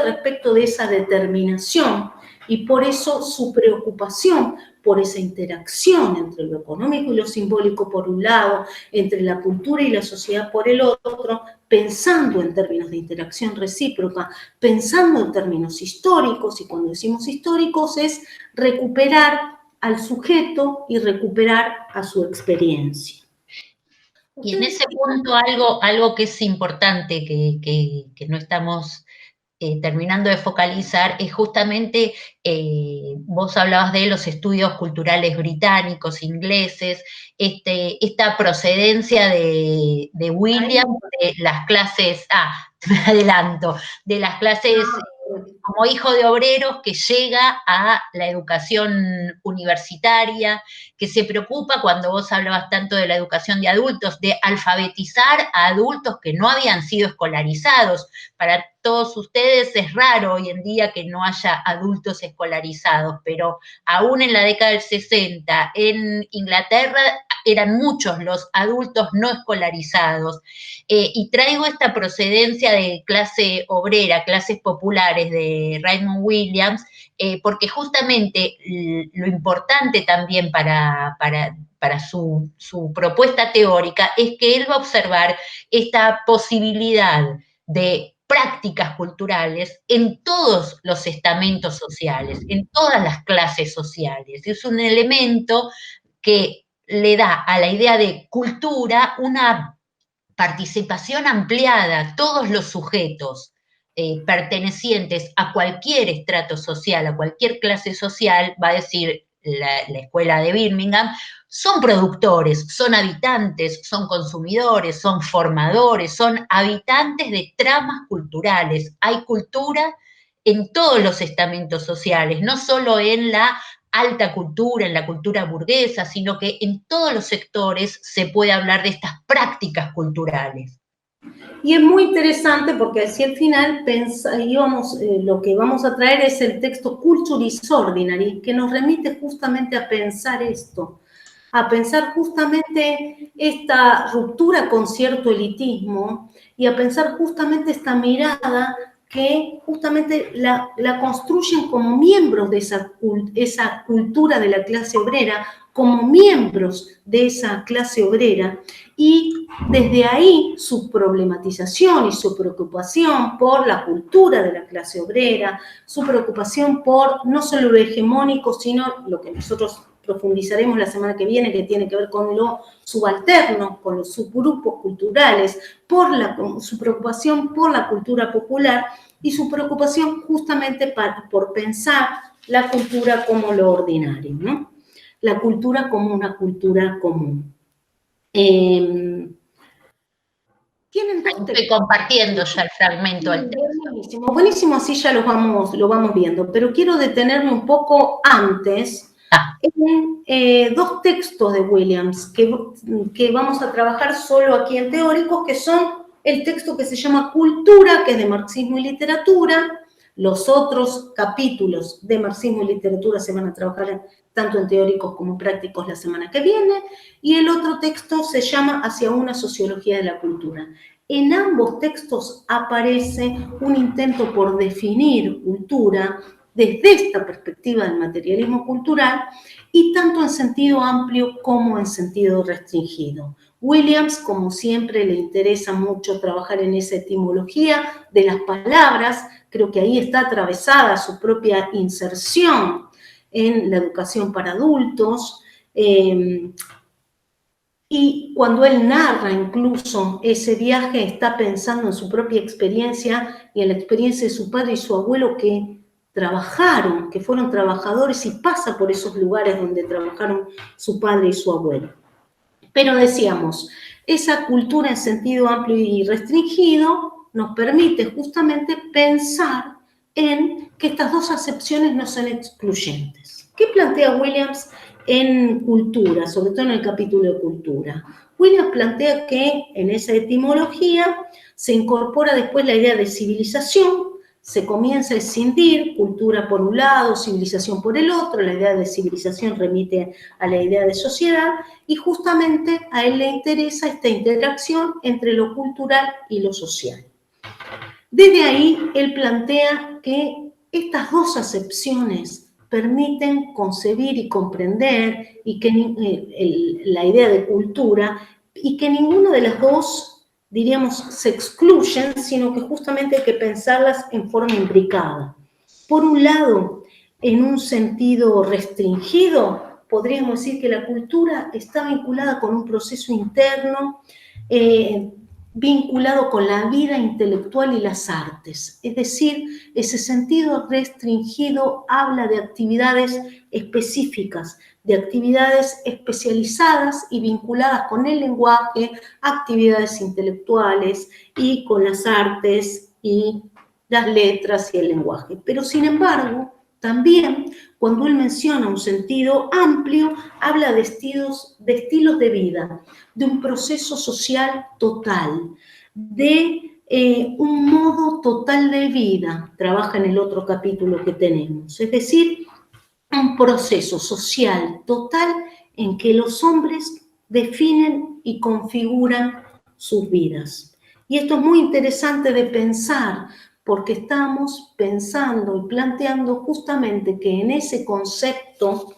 respecto de esa determinación, y por eso su preocupación por esa interacción entre lo económico y lo simbólico por un lado, entre la cultura y la sociedad por el otro, pensando en términos de interacción recíproca, pensando en términos históricos, y cuando decimos históricos es recuperar al sujeto y recuperar a su experiencia. Y en ese punto algo que es importante, que no estamos terminando de focalizar, es justamente, vos hablabas de los estudios culturales británicos, ingleses, esta procedencia de William, de las clases, me adelanto, de las clases como hijo de obreros que llega a la educación universitaria, que se preocupa, cuando vos hablabas tanto de la educación de adultos, de alfabetizar a adultos que no habían sido escolarizados. Para todos ustedes es raro hoy en día que no haya adultos escolarizados, pero aún en la década del 60 en Inglaterra eran muchos los adultos no escolarizados. Y traigo esta procedencia de clase obrera, clases populares de Raymond Williams, porque justamente lo importante también para su propuesta teórica es que él va a observar esta posibilidad de prácticas culturales en todos los estamentos sociales, en todas las clases sociales. Es un elemento que le da a la idea de cultura una participación ampliada, todos los sujetos pertenecientes a cualquier estrato social, a cualquier clase social, va a decir la escuela de Birmingham, son productores, son habitantes, son consumidores, son formadores, son habitantes de tramas culturales. Hay cultura en todos los estamentos sociales, no solo en la alta cultura, en la cultura burguesa, sino que en todos los sectores se puede hablar de estas prácticas culturales. Y es muy interesante porque hacia el final lo que vamos a traer es el texto Culturis Ordinari, que nos remite justamente a pensar esto, a pensar justamente esta ruptura con cierto elitismo y a pensar justamente esta mirada que justamente la construyen como miembros de esa cultura de la clase obrera, como miembros de esa clase obrera, y desde ahí su problematización y su preocupación por la cultura de la clase obrera, su preocupación por no solo lo hegemónico, sino lo que nosotros profundizaremos la semana que viene, que tiene que ver con lo subalterno, con los subgrupos culturales, su preocupación por la cultura popular y su preocupación justamente por pensar la cultura como lo ordinario, ¿no? La cultura como una cultura común. Tienen dos textos. Estoy compartiendo ya el fragmento del texto. Buenísimo, buenísimo, así ya lo vamos viendo, pero quiero detenerme un poco antes en dos textos de Williams que vamos a trabajar solo aquí en teóricos, que son el texto que se llama Cultura, que es de marxismo y literatura. Los otros capítulos de marxismo y literatura se van a trabajar tanto en teóricos como prácticos la semana que viene, y el otro texto se llama Hacia una sociología de la cultura. En ambos textos aparece un intento por definir cultura desde esta perspectiva del materialismo cultural, y tanto en sentido amplio como en sentido restringido. Williams, como siempre, le interesa mucho trabajar en esa etimología de las palabras. Creo que ahí está atravesada su propia inserción en la educación para adultos. Y cuando él narra incluso ese viaje, está pensando en su propia experiencia y en la experiencia de su padre y su abuelo, que trabajaron, que fueron trabajadores, y pasa por esos lugares donde trabajaron su padre y su abuelo. Pero decíamos, esa cultura en sentido amplio y restringido nos permite justamente pensar en que estas dos acepciones no son excluyentes. ¿Qué plantea Williams en cultura, sobre todo en el capítulo de cultura? Williams plantea que en esa etimología se incorpora después la idea de civilización, se comienza a escindir cultura por un lado, civilización por el otro. La idea de civilización remite a la idea de sociedad, y justamente a él le interesa esta interacción entre lo cultural y lo social. Desde ahí, él plantea que estas dos acepciones permiten concebir y comprender la idea de cultura, y que ninguna de las dos, diríamos, se excluyen, sino que justamente hay que pensarlas en forma imbricada. Por un lado, en un sentido restringido, podríamos decir que la cultura está vinculada con un proceso interno, vinculado con la vida intelectual y las artes. Es decir, ese sentido restringido habla de actividades específicas, de actividades especializadas y vinculadas con el lenguaje, actividades intelectuales y con las artes y las letras y el lenguaje. Pero sin embargo, también cuando él menciona un sentido amplio, habla de estilos de vida, de un proceso social total, de un modo total de vida, trabaja en el otro capítulo que tenemos, es decir, un proceso social total en que los hombres definen y configuran sus vidas. Y esto es muy interesante de pensar, porque estamos pensando y planteando justamente que en ese concepto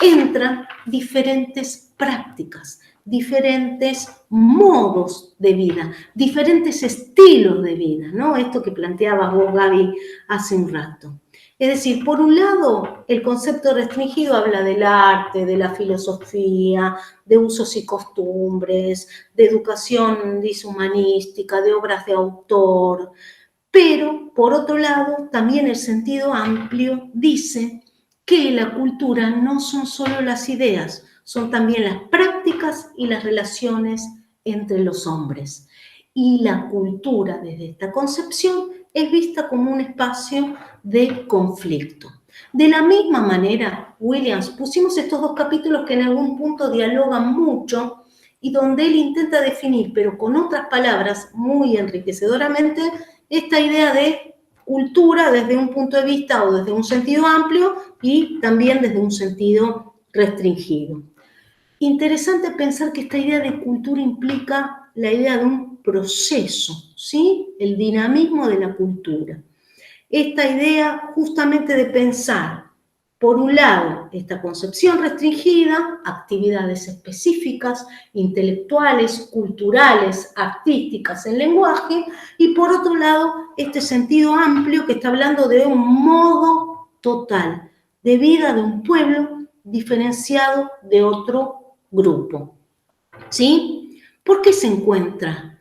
entran diferentes prácticas, diferentes modos de vida, diferentes estilos de vida, ¿no? Esto que planteabas vos, Gaby, hace un rato. Es decir, por un lado, el concepto restringido habla del arte, de la filosofía, de usos y costumbres, de educación humanística, de obras de autor, pero, por otro lado, también el sentido amplio dice que la cultura no son solo las ideas, son también las prácticas y las relaciones entre los hombres. Y la cultura, desde esta concepción, es vista como un espacio de conflicto. De la misma manera, Williams, pusimos estos dos capítulos que en algún punto dialogan mucho y donde él intenta definir, pero con otras palabras muy enriquecedoramente, esta idea de cultura desde un punto de vista o desde un sentido amplio y también desde un sentido restringido. Interesante pensar que esta idea de cultura implica la idea de un proceso, ¿sí? El dinamismo de la cultura. Esta idea justamente de pensar, por un lado, esta concepción restringida, actividades específicas, intelectuales, culturales, artísticas, en lenguaje, y por otro lado, este sentido amplio que está hablando de un modo total de vida de un pueblo diferenciado de otro grupo. ¿Sí? ¿Por qué se encuentra?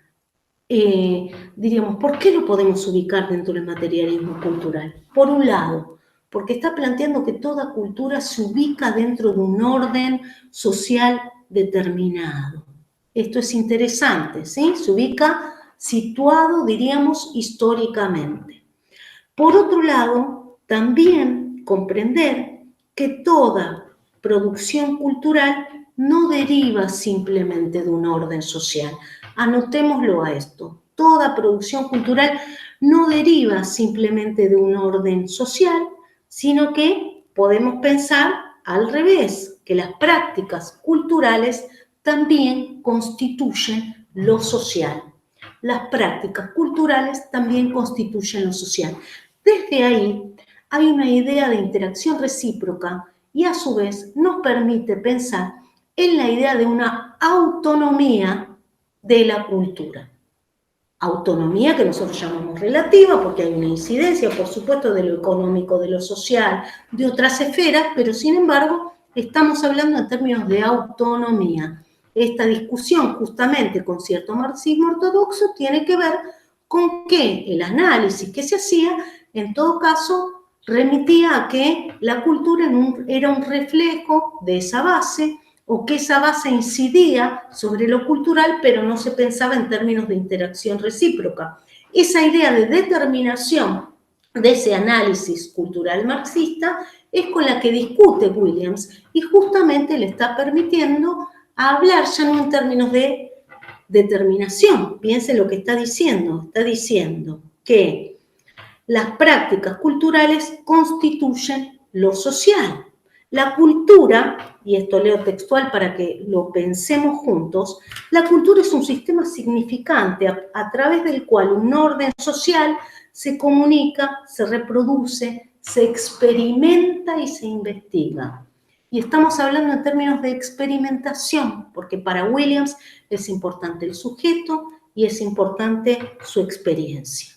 Diríamos, ¿por qué lo podemos ubicar dentro del materialismo cultural? Por un lado, porque está planteando que toda cultura se ubica dentro de un orden social determinado. Esto es interesante, ¿sí? Se ubica situado, diríamos, históricamente. Por otro lado, también comprender que toda producción cultural no deriva simplemente de un orden social. Anotémoslo a esto. Toda producción cultural no deriva simplemente de un orden social, sino que podemos pensar al revés, que las prácticas culturales también constituyen lo social. Las prácticas culturales también constituyen lo social. Desde ahí hay una idea de interacción recíproca y a su vez nos permite pensar en la idea de una autonomía de la cultura. Autonomía que nosotros llamamos relativa porque hay una incidencia, por supuesto, de lo económico, de lo social, de otras esferas, pero sin embargo estamos hablando en términos de autonomía. Esta discusión justamente con cierto marxismo ortodoxo tiene que ver con que el análisis que se hacía, en todo caso, remitía a que la cultura era un reflejo de esa base, o que esa base incidía sobre lo cultural, pero no se pensaba en términos de interacción recíproca. Esa idea de determinación de ese análisis cultural marxista es con la que discute Williams y justamente le está permitiendo hablar ya no en términos de determinación. Piense lo que está diciendo que las prácticas culturales constituyen lo social. La cultura, y esto leo textual para que lo pensemos juntos, la cultura es un sistema significante a través del cual un orden social se comunica, se reproduce, se experimenta y se investiga. Y estamos hablando en términos de experimentación, porque para Williams es importante el sujeto y es importante su experiencia.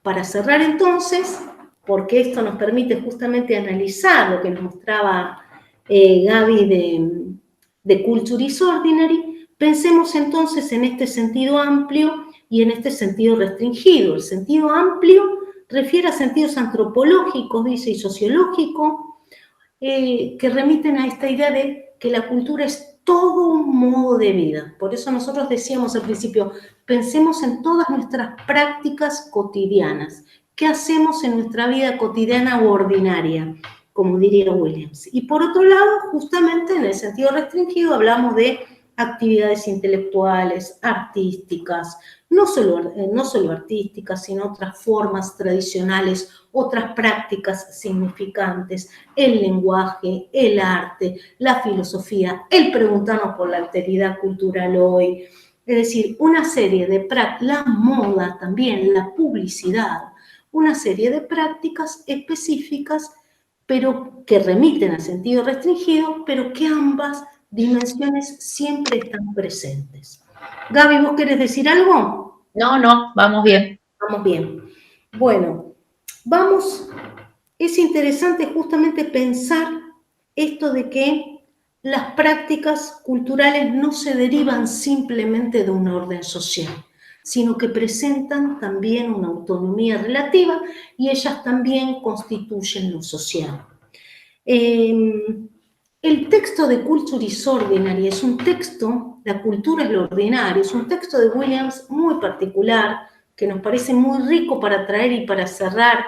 Para cerrar entonces, porque esto nos permite justamente analizar lo que nos mostraba Gaby de Culture is Ordinary, pensemos entonces en este sentido amplio y en este sentido restringido. El sentido amplio refiere a sentidos antropológicos, dice, y sociológicos, que remiten a esta idea de que la cultura es todo un modo de vida. Por eso nosotros decíamos al principio, pensemos en todas nuestras prácticas cotidianas. ¿qué hacemos en nuestra vida cotidiana o ordinaria? Como diría Williams. Y por otro lado, justamente en el sentido restringido, hablamos de actividades intelectuales, artísticas, no solo artísticas, sino otras formas tradicionales, otras prácticas significantes, el lenguaje, el arte, la filosofía, el preguntarnos por la alteridad cultural hoy, es decir, una serie de prácticas, la moda también, la publicidad, una serie de prácticas específicas, pero que remiten al sentido restringido, pero que ambas dimensiones siempre están presentes. Gaby, ¿vos querés decir algo? No, vamos bien. Vamos bien. Bueno, es interesante justamente pensar esto de que las prácticas culturales no se derivan simplemente de un orden social, sino que presentan también una autonomía relativa y ellas también constituyen lo social. El texto de Culturis Ordinary es un texto, La cultura es lo ordinario, es un texto de Williams muy particular, que nos parece muy rico para traer y para cerrar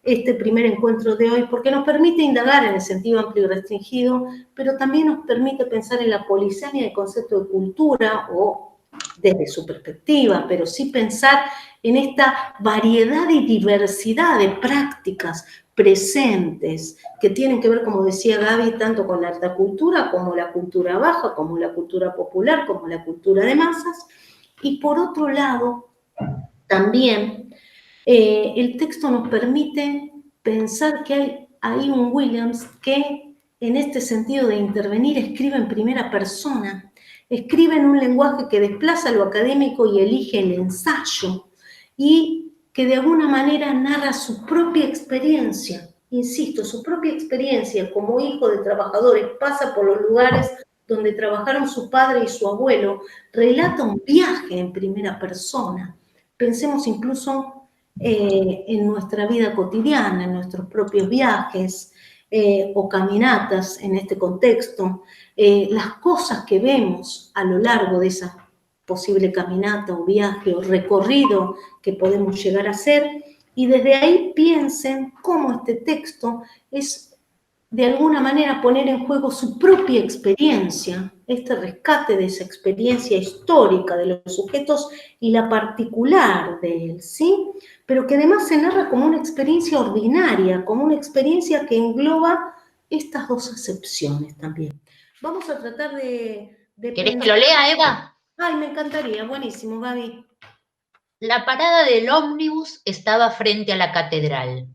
este primer encuentro de hoy, porque nos permite indagar en el sentido amplio y restringido, pero también nos permite pensar en la polisemia del concepto de cultura, o desde su perspectiva, pero sí pensar en esta variedad y diversidad de prácticas presentes que tienen que ver, como decía Gaby, tanto con la alta cultura como la cultura baja, como la cultura popular, como la cultura de masas. Y por otro lado, también el texto nos permite pensar que hay un Williams que en este sentido de intervenir escribe en primera persona, escribe en un lenguaje que desplaza lo académico y elige el ensayo, y que de alguna manera narra su propia experiencia, insisto, su propia experiencia como hijo de trabajadores, pasa por los lugares donde trabajaron su padre y su abuelo, relata un viaje en primera persona. Pensemos incluso en nuestra vida cotidiana, en nuestros propios viajes o caminatas en este contexto, las cosas que vemos a lo largo de esa posible caminata o viaje o recorrido que podemos llegar a hacer, y desde ahí piensen cómo este texto es de alguna manera poner en juego su propia experiencia, este rescate de esa experiencia histórica de los sujetos y la particular de él, ¿sí? Pero que además se narra como una experiencia ordinaria, como una experiencia que engloba estas dos acepciones también. Vamos a tratar de ¿Querés que pensar... lo lea, Eva? Ay, me encantaría, buenísimo, Gaby. La parada del ómnibus estaba frente a la catedral.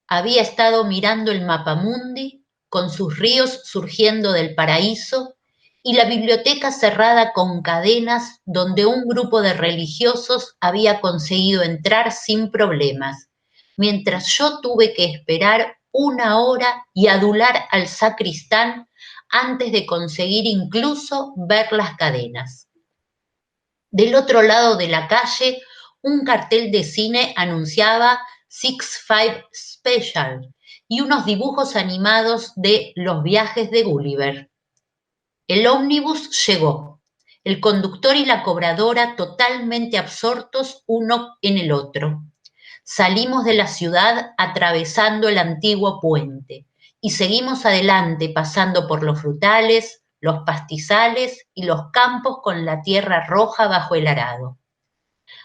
Había estado mirando el mapamundi, con sus ríos surgiendo del paraíso, y la biblioteca cerrada con cadenas donde un grupo de religiosos había conseguido entrar sin problemas, mientras yo tuve que esperar 1 hora y adular al sacristán antes de conseguir incluso ver las cadenas. Del otro lado de la calle, un cartel de cine anunciaba Six Five Special y unos dibujos animados de Los viajes de Gulliver. El ómnibus llegó, el conductor y la cobradora totalmente absortos uno en el otro. Salimos de la ciudad atravesando el antiguo puente y seguimos adelante pasando por los frutales, los pastizales y los campos con la tierra roja bajo el arado.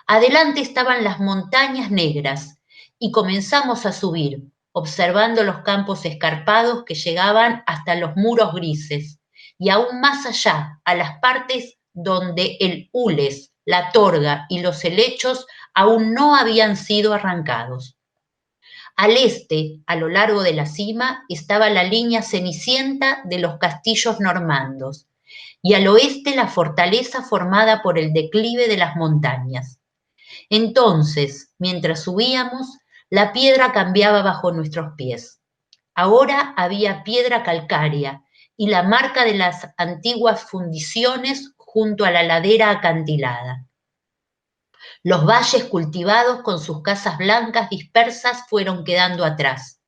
Adelante estaban las montañas negras y comenzamos a subir, observando los campos escarpados que llegaban hasta los muros grises y aún más allá, a las partes donde el hules, la torga y los helechos aún no habían sido arrancados. Al este, a lo largo de la cima, estaba la línea cenicienta de los castillos normandos, y al oeste la fortaleza formada por el declive de las montañas. Entonces, mientras subíamos, la piedra cambiaba bajo nuestros pies. Ahora había piedra calcárea y la marca de las antiguas fundiciones junto a la ladera acantilada. Los valles cultivados con sus casas blancas dispersas fueron quedando atrás.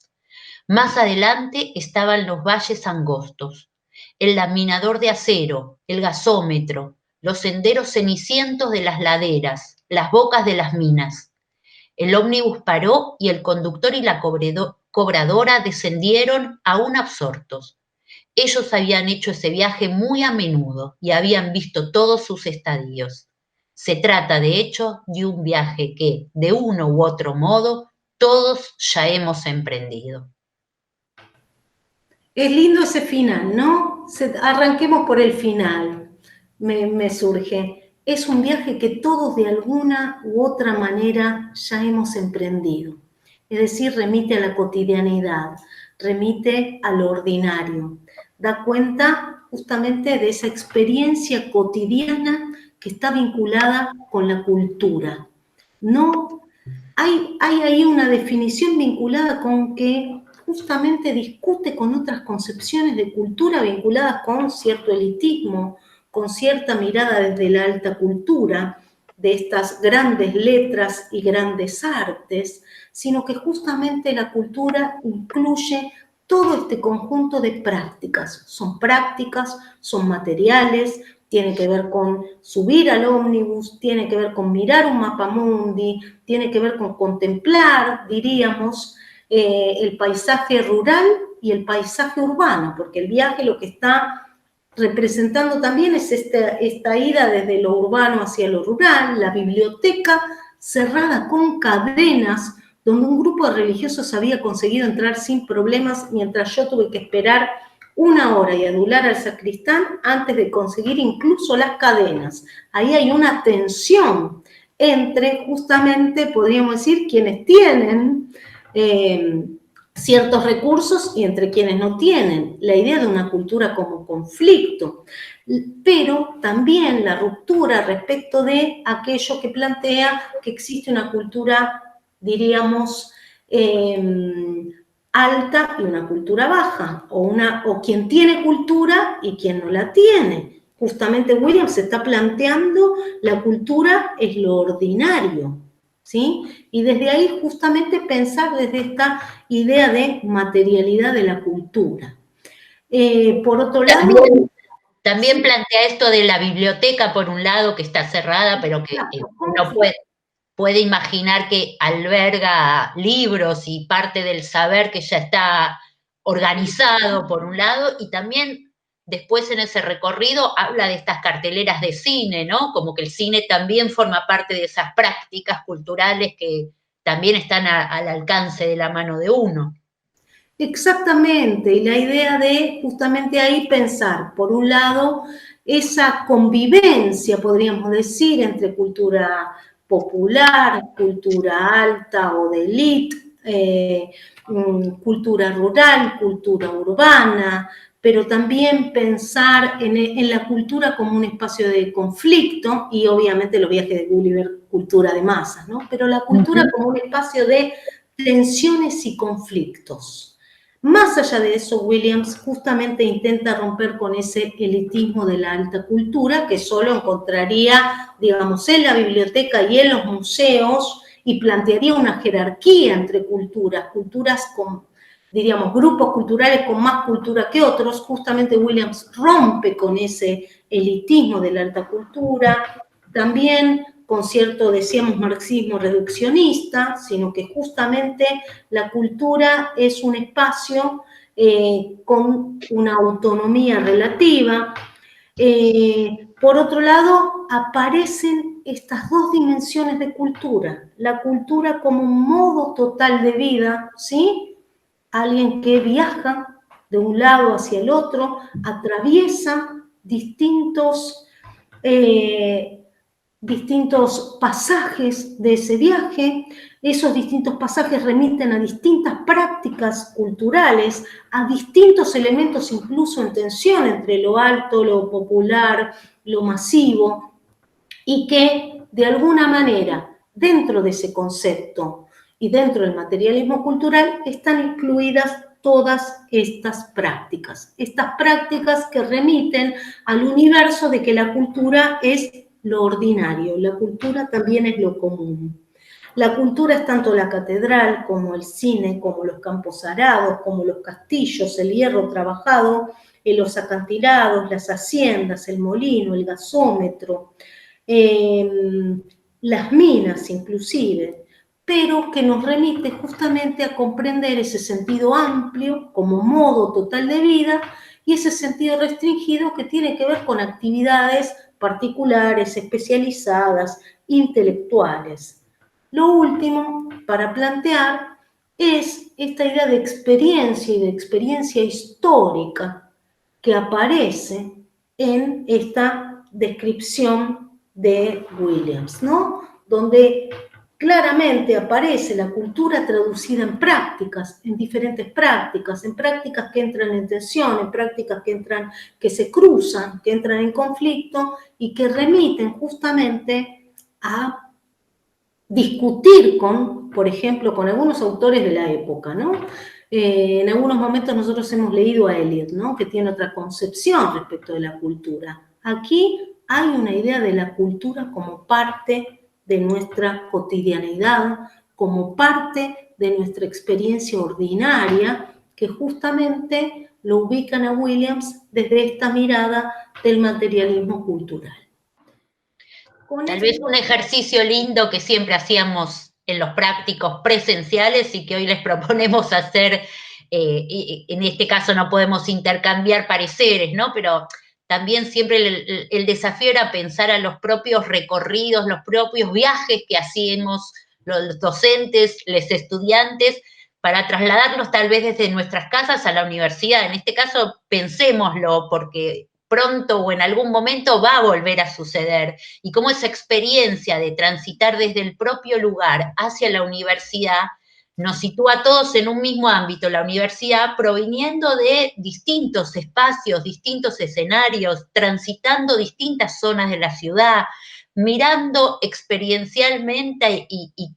Más adelante estaban los valles angostos, el laminador de acero, el gasómetro, los senderos cenicientos de las laderas, las bocas de las minas. El ómnibus paró y el conductor y la cobradora descendieron aún absortos. Ellos habían hecho ese viaje muy a menudo y habían visto todos sus estadios. Se trata, de hecho, de un viaje que, de uno u otro modo, todos ya hemos emprendido. Es lindo ese final, ¿no? Arranquemos por el final, me surge. Es un viaje que todos de alguna u otra manera ya hemos emprendido. Es decir, remite a la cotidianidad, remite a lo ordinario. Da cuenta justamente de esa experiencia cotidiana que está vinculada con la cultura. No, hay ahí una definición vinculada con que justamente discute con otras concepciones de cultura vinculadas con cierto elitismo, con cierta mirada desde la alta cultura, de estas grandes letras y grandes artes, sino que justamente la cultura incluye todo este conjunto de prácticas. Son materiales, tiene que ver con subir al ómnibus, tiene que ver con mirar un mapamundi, tiene que ver con contemplar, diríamos, el paisaje rural y el paisaje urbano, porque el viaje lo que está representando también es esta ida desde lo urbano hacia lo rural, la biblioteca cerrada con cadenas, donde un grupo de religiosos había conseguido entrar sin problemas, mientras yo tuve que esperar 1 hora y adular al sacristán antes de conseguir incluso las cadenas. Ahí hay una tensión entre, justamente, podríamos decir, quienes tienen ciertos recursos y entre quienes no tienen. La idea de una cultura como conflicto, pero también la ruptura respecto de aquello que plantea que existe una cultura, diríamos, alta y una cultura baja, o quien tiene cultura y quien no la tiene. Justamente Williams se está planteando la cultura es lo ordinario, ¿sí? Y desde ahí justamente pensar desde esta idea de materialidad de la cultura. Por otro lado... También plantea esto de la biblioteca, por un lado, que está cerrada, pero que uno puede imaginar que alberga libros y parte del saber que ya está organizado, por un lado, y también después en ese recorrido habla de estas carteleras de cine, ¿no? Como que el cine también forma parte de esas prácticas culturales que también están al alcance de la mano de uno. Exactamente, y la idea de justamente ahí pensar, por un lado, esa convivencia, podríamos decir, entre cultura popular, cultura alta o de élite, cultura rural, cultura urbana, pero también pensar en la cultura como un espacio de conflicto, y obviamente los viajes de Gulliver, cultura de masas, ¿no? Pero la cultura como un espacio de tensiones y conflictos. Más allá de eso, Williams justamente intenta romper con ese elitismo de la alta cultura que solo encontraría, digamos, en la biblioteca y en los museos, y plantearía una jerarquía entre culturas con, diríamos, grupos culturales con más cultura que otros. Justamente Williams rompe con ese elitismo de la alta cultura, también con cierto, decíamos, marxismo reduccionista, sino que justamente la cultura es un espacio con una autonomía relativa. Por otro lado, aparecen estas dos dimensiones de cultura. La cultura como un modo total de vida, ¿sí? Alguien que viaja de un lado hacia el otro, atraviesa distintos pasajes de ese viaje. Esos distintos pasajes remiten a distintas prácticas culturales, a distintos elementos incluso en tensión entre lo alto, lo popular, lo masivo, y que de alguna manera dentro de ese concepto y dentro del materialismo cultural están incluidas todas estas prácticas que remiten al universo de que la cultura es lo ordinario, la cultura también es lo común. La cultura es tanto la catedral como el cine, como los campos arados, como los castillos, el hierro trabajado, los acantilados, las haciendas, el molino, el gasómetro, las minas inclusive. pero que nos remite justamente a comprender ese sentido amplio como modo total de vida y ese sentido restringido que tiene que ver con actividades particulares, especializadas, intelectuales. Lo último para plantear es esta idea de experiencia y de experiencia histórica que aparece en esta descripción de Williams, ¿no? Donde claramente aparece la cultura traducida en prácticas, en diferentes prácticas, en prácticas que entran en tensión, en prácticas que se cruzan, que entran en conflicto y que remiten justamente a discutir con, por ejemplo, con algunos autores de la época, ¿no? En algunos momentos nosotros hemos leído a Eliot, ¿no? Que tiene otra concepción respecto de la cultura. Aquí hay una idea de la cultura como parte de nuestra cotidianidad, como parte de nuestra experiencia ordinaria, que justamente lo ubican a Williams desde esta mirada del materialismo cultural. Tal vez un ejercicio lindo que siempre hacíamos en los prácticos presenciales y que hoy les proponemos hacer, en este caso no podemos intercambiar pareceres, ¿no? Pero también siempre el desafío era pensar a los propios recorridos, los propios viajes que hacíamos los docentes, los estudiantes, para trasladarlos tal vez desde nuestras casas a la universidad. En este caso, pensémoslo, porque pronto o en algún momento va a volver a suceder, y cómo esa experiencia de transitar desde el propio lugar hacia la universidad nos sitúa a todos en un mismo ámbito, la universidad, proviniendo de distintos espacios, distintos escenarios, transitando distintas zonas de la ciudad, mirando experiencialmente y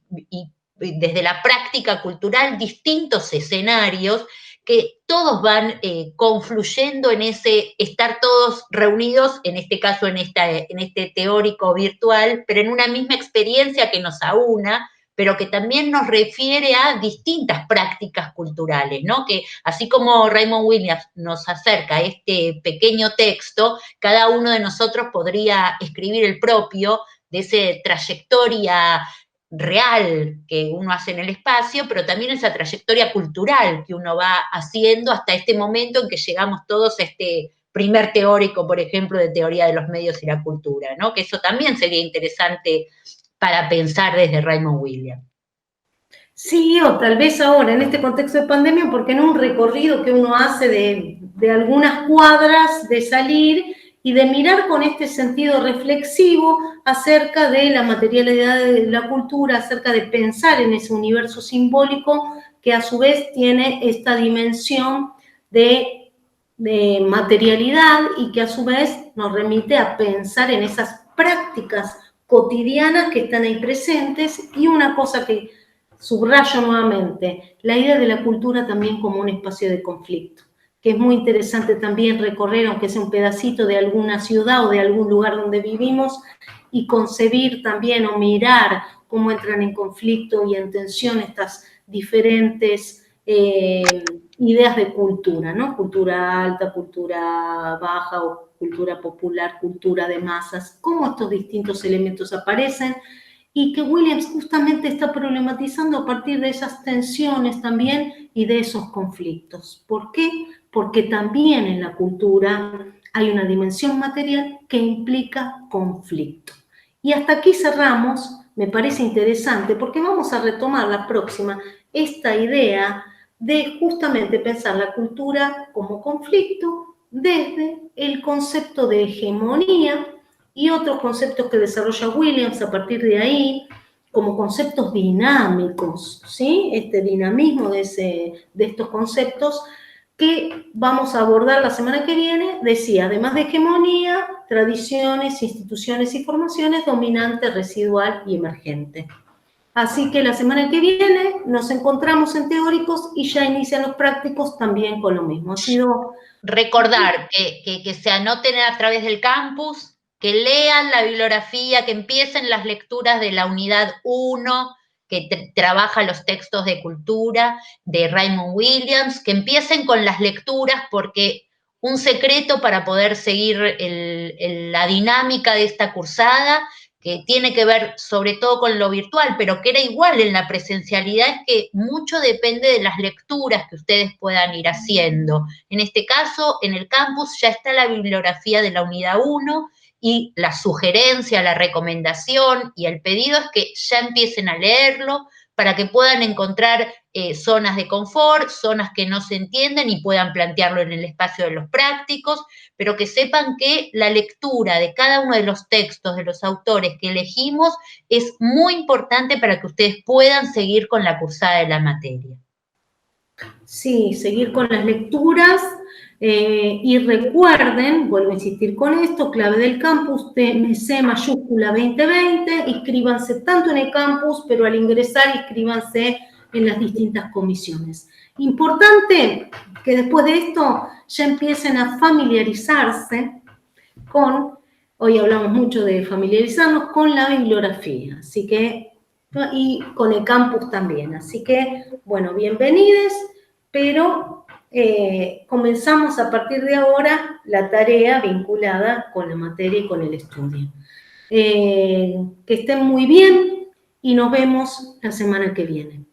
desde la práctica cultural distintos escenarios que todos van confluyendo en ese estar todos reunidos, en este caso en este teórico virtual, pero en una misma experiencia que nos aúna, pero que también nos refiere a distintas prácticas culturales, ¿no? Que así como Raymond Williams nos acerca a este pequeño texto, cada uno de nosotros podría escribir el propio de esa trayectoria real que uno hace en el espacio, pero también esa trayectoria cultural que uno va haciendo hasta este momento en que llegamos todos a este primer teórico, por ejemplo, de teoría de los medios y la cultura, ¿no? Que eso también sería interesante para pensar desde Raymond Williams. Sí, o tal vez ahora, en este contexto de pandemia, porque no un recorrido que uno hace de algunas cuadras, de salir y de mirar con este sentido reflexivo acerca de la materialidad de la cultura, acerca de pensar en ese universo simbólico que a su vez tiene esta dimensión de materialidad y que a su vez nos remite a pensar en esas prácticas cotidianas que están ahí presentes. Y una cosa que subrayo nuevamente, la idea de la cultura también como un espacio de conflicto, que es muy interesante también recorrer, aunque sea un pedacito de alguna ciudad o de algún lugar donde vivimos, y concebir también o mirar cómo entran en conflicto y en tensión estas diferentes ideas de cultura, ¿no? Cultura alta, cultura baja o cultura popular, cultura de masas, cómo estos distintos elementos aparecen y que Williams justamente está problematizando a partir de esas tensiones también y de esos conflictos. ¿Por qué? Porque también en la cultura hay una dimensión material que implica conflicto. Y hasta aquí cerramos, me parece interesante, porque vamos a retomar la próxima esta idea de justamente pensar la cultura como conflicto desde el concepto de hegemonía y otros conceptos que desarrolla Williams a partir de ahí, como conceptos dinámicos, ¿sí? Este dinamismo de estos conceptos que vamos a abordar la semana que viene, decía, además de hegemonía, tradiciones, instituciones y formaciones, dominante, residual y emergente. Así que la semana que viene nos encontramos en teóricos y ya inician los prácticos también con lo mismo. Ha sido... Recordar que se anoten a través del campus, que lean la bibliografía, que empiecen las lecturas de la unidad 1, que trabaja los textos de cultura de Raymond Williams, que empiecen con las lecturas porque un secreto para poder seguir la dinámica de esta cursada que tiene que ver sobre todo con lo virtual, pero que era igual en la presencialidad, es que mucho depende de las lecturas que ustedes puedan ir haciendo. En este caso, en el campus ya está la bibliografía de la unidad 1 y la sugerencia, la recomendación y el pedido es que ya empiecen a leerlo para que puedan encontrar zonas de confort, zonas que no se entienden y puedan plantearlo en el espacio de los prácticos, pero que sepan que la lectura de cada uno de los textos de los autores que elegimos es muy importante para que ustedes puedan seguir con la cursada de la materia. Sí, seguir con las lecturas y recuerden, vuelvo a insistir con esto, clave del campus, TMC mayúscula 2020, inscríbanse tanto en el campus, pero al ingresar inscríbanse en las distintas comisiones. Importante que después de esto ya empiecen a familiarizarse con, hoy hablamos mucho de familiarizarnos con la bibliografía, así que, y con el campus también, así que, bueno, bienvenidos, pero comenzamos a partir de ahora la tarea vinculada con la materia y con el estudio. Que estén muy bien y nos vemos la semana que viene.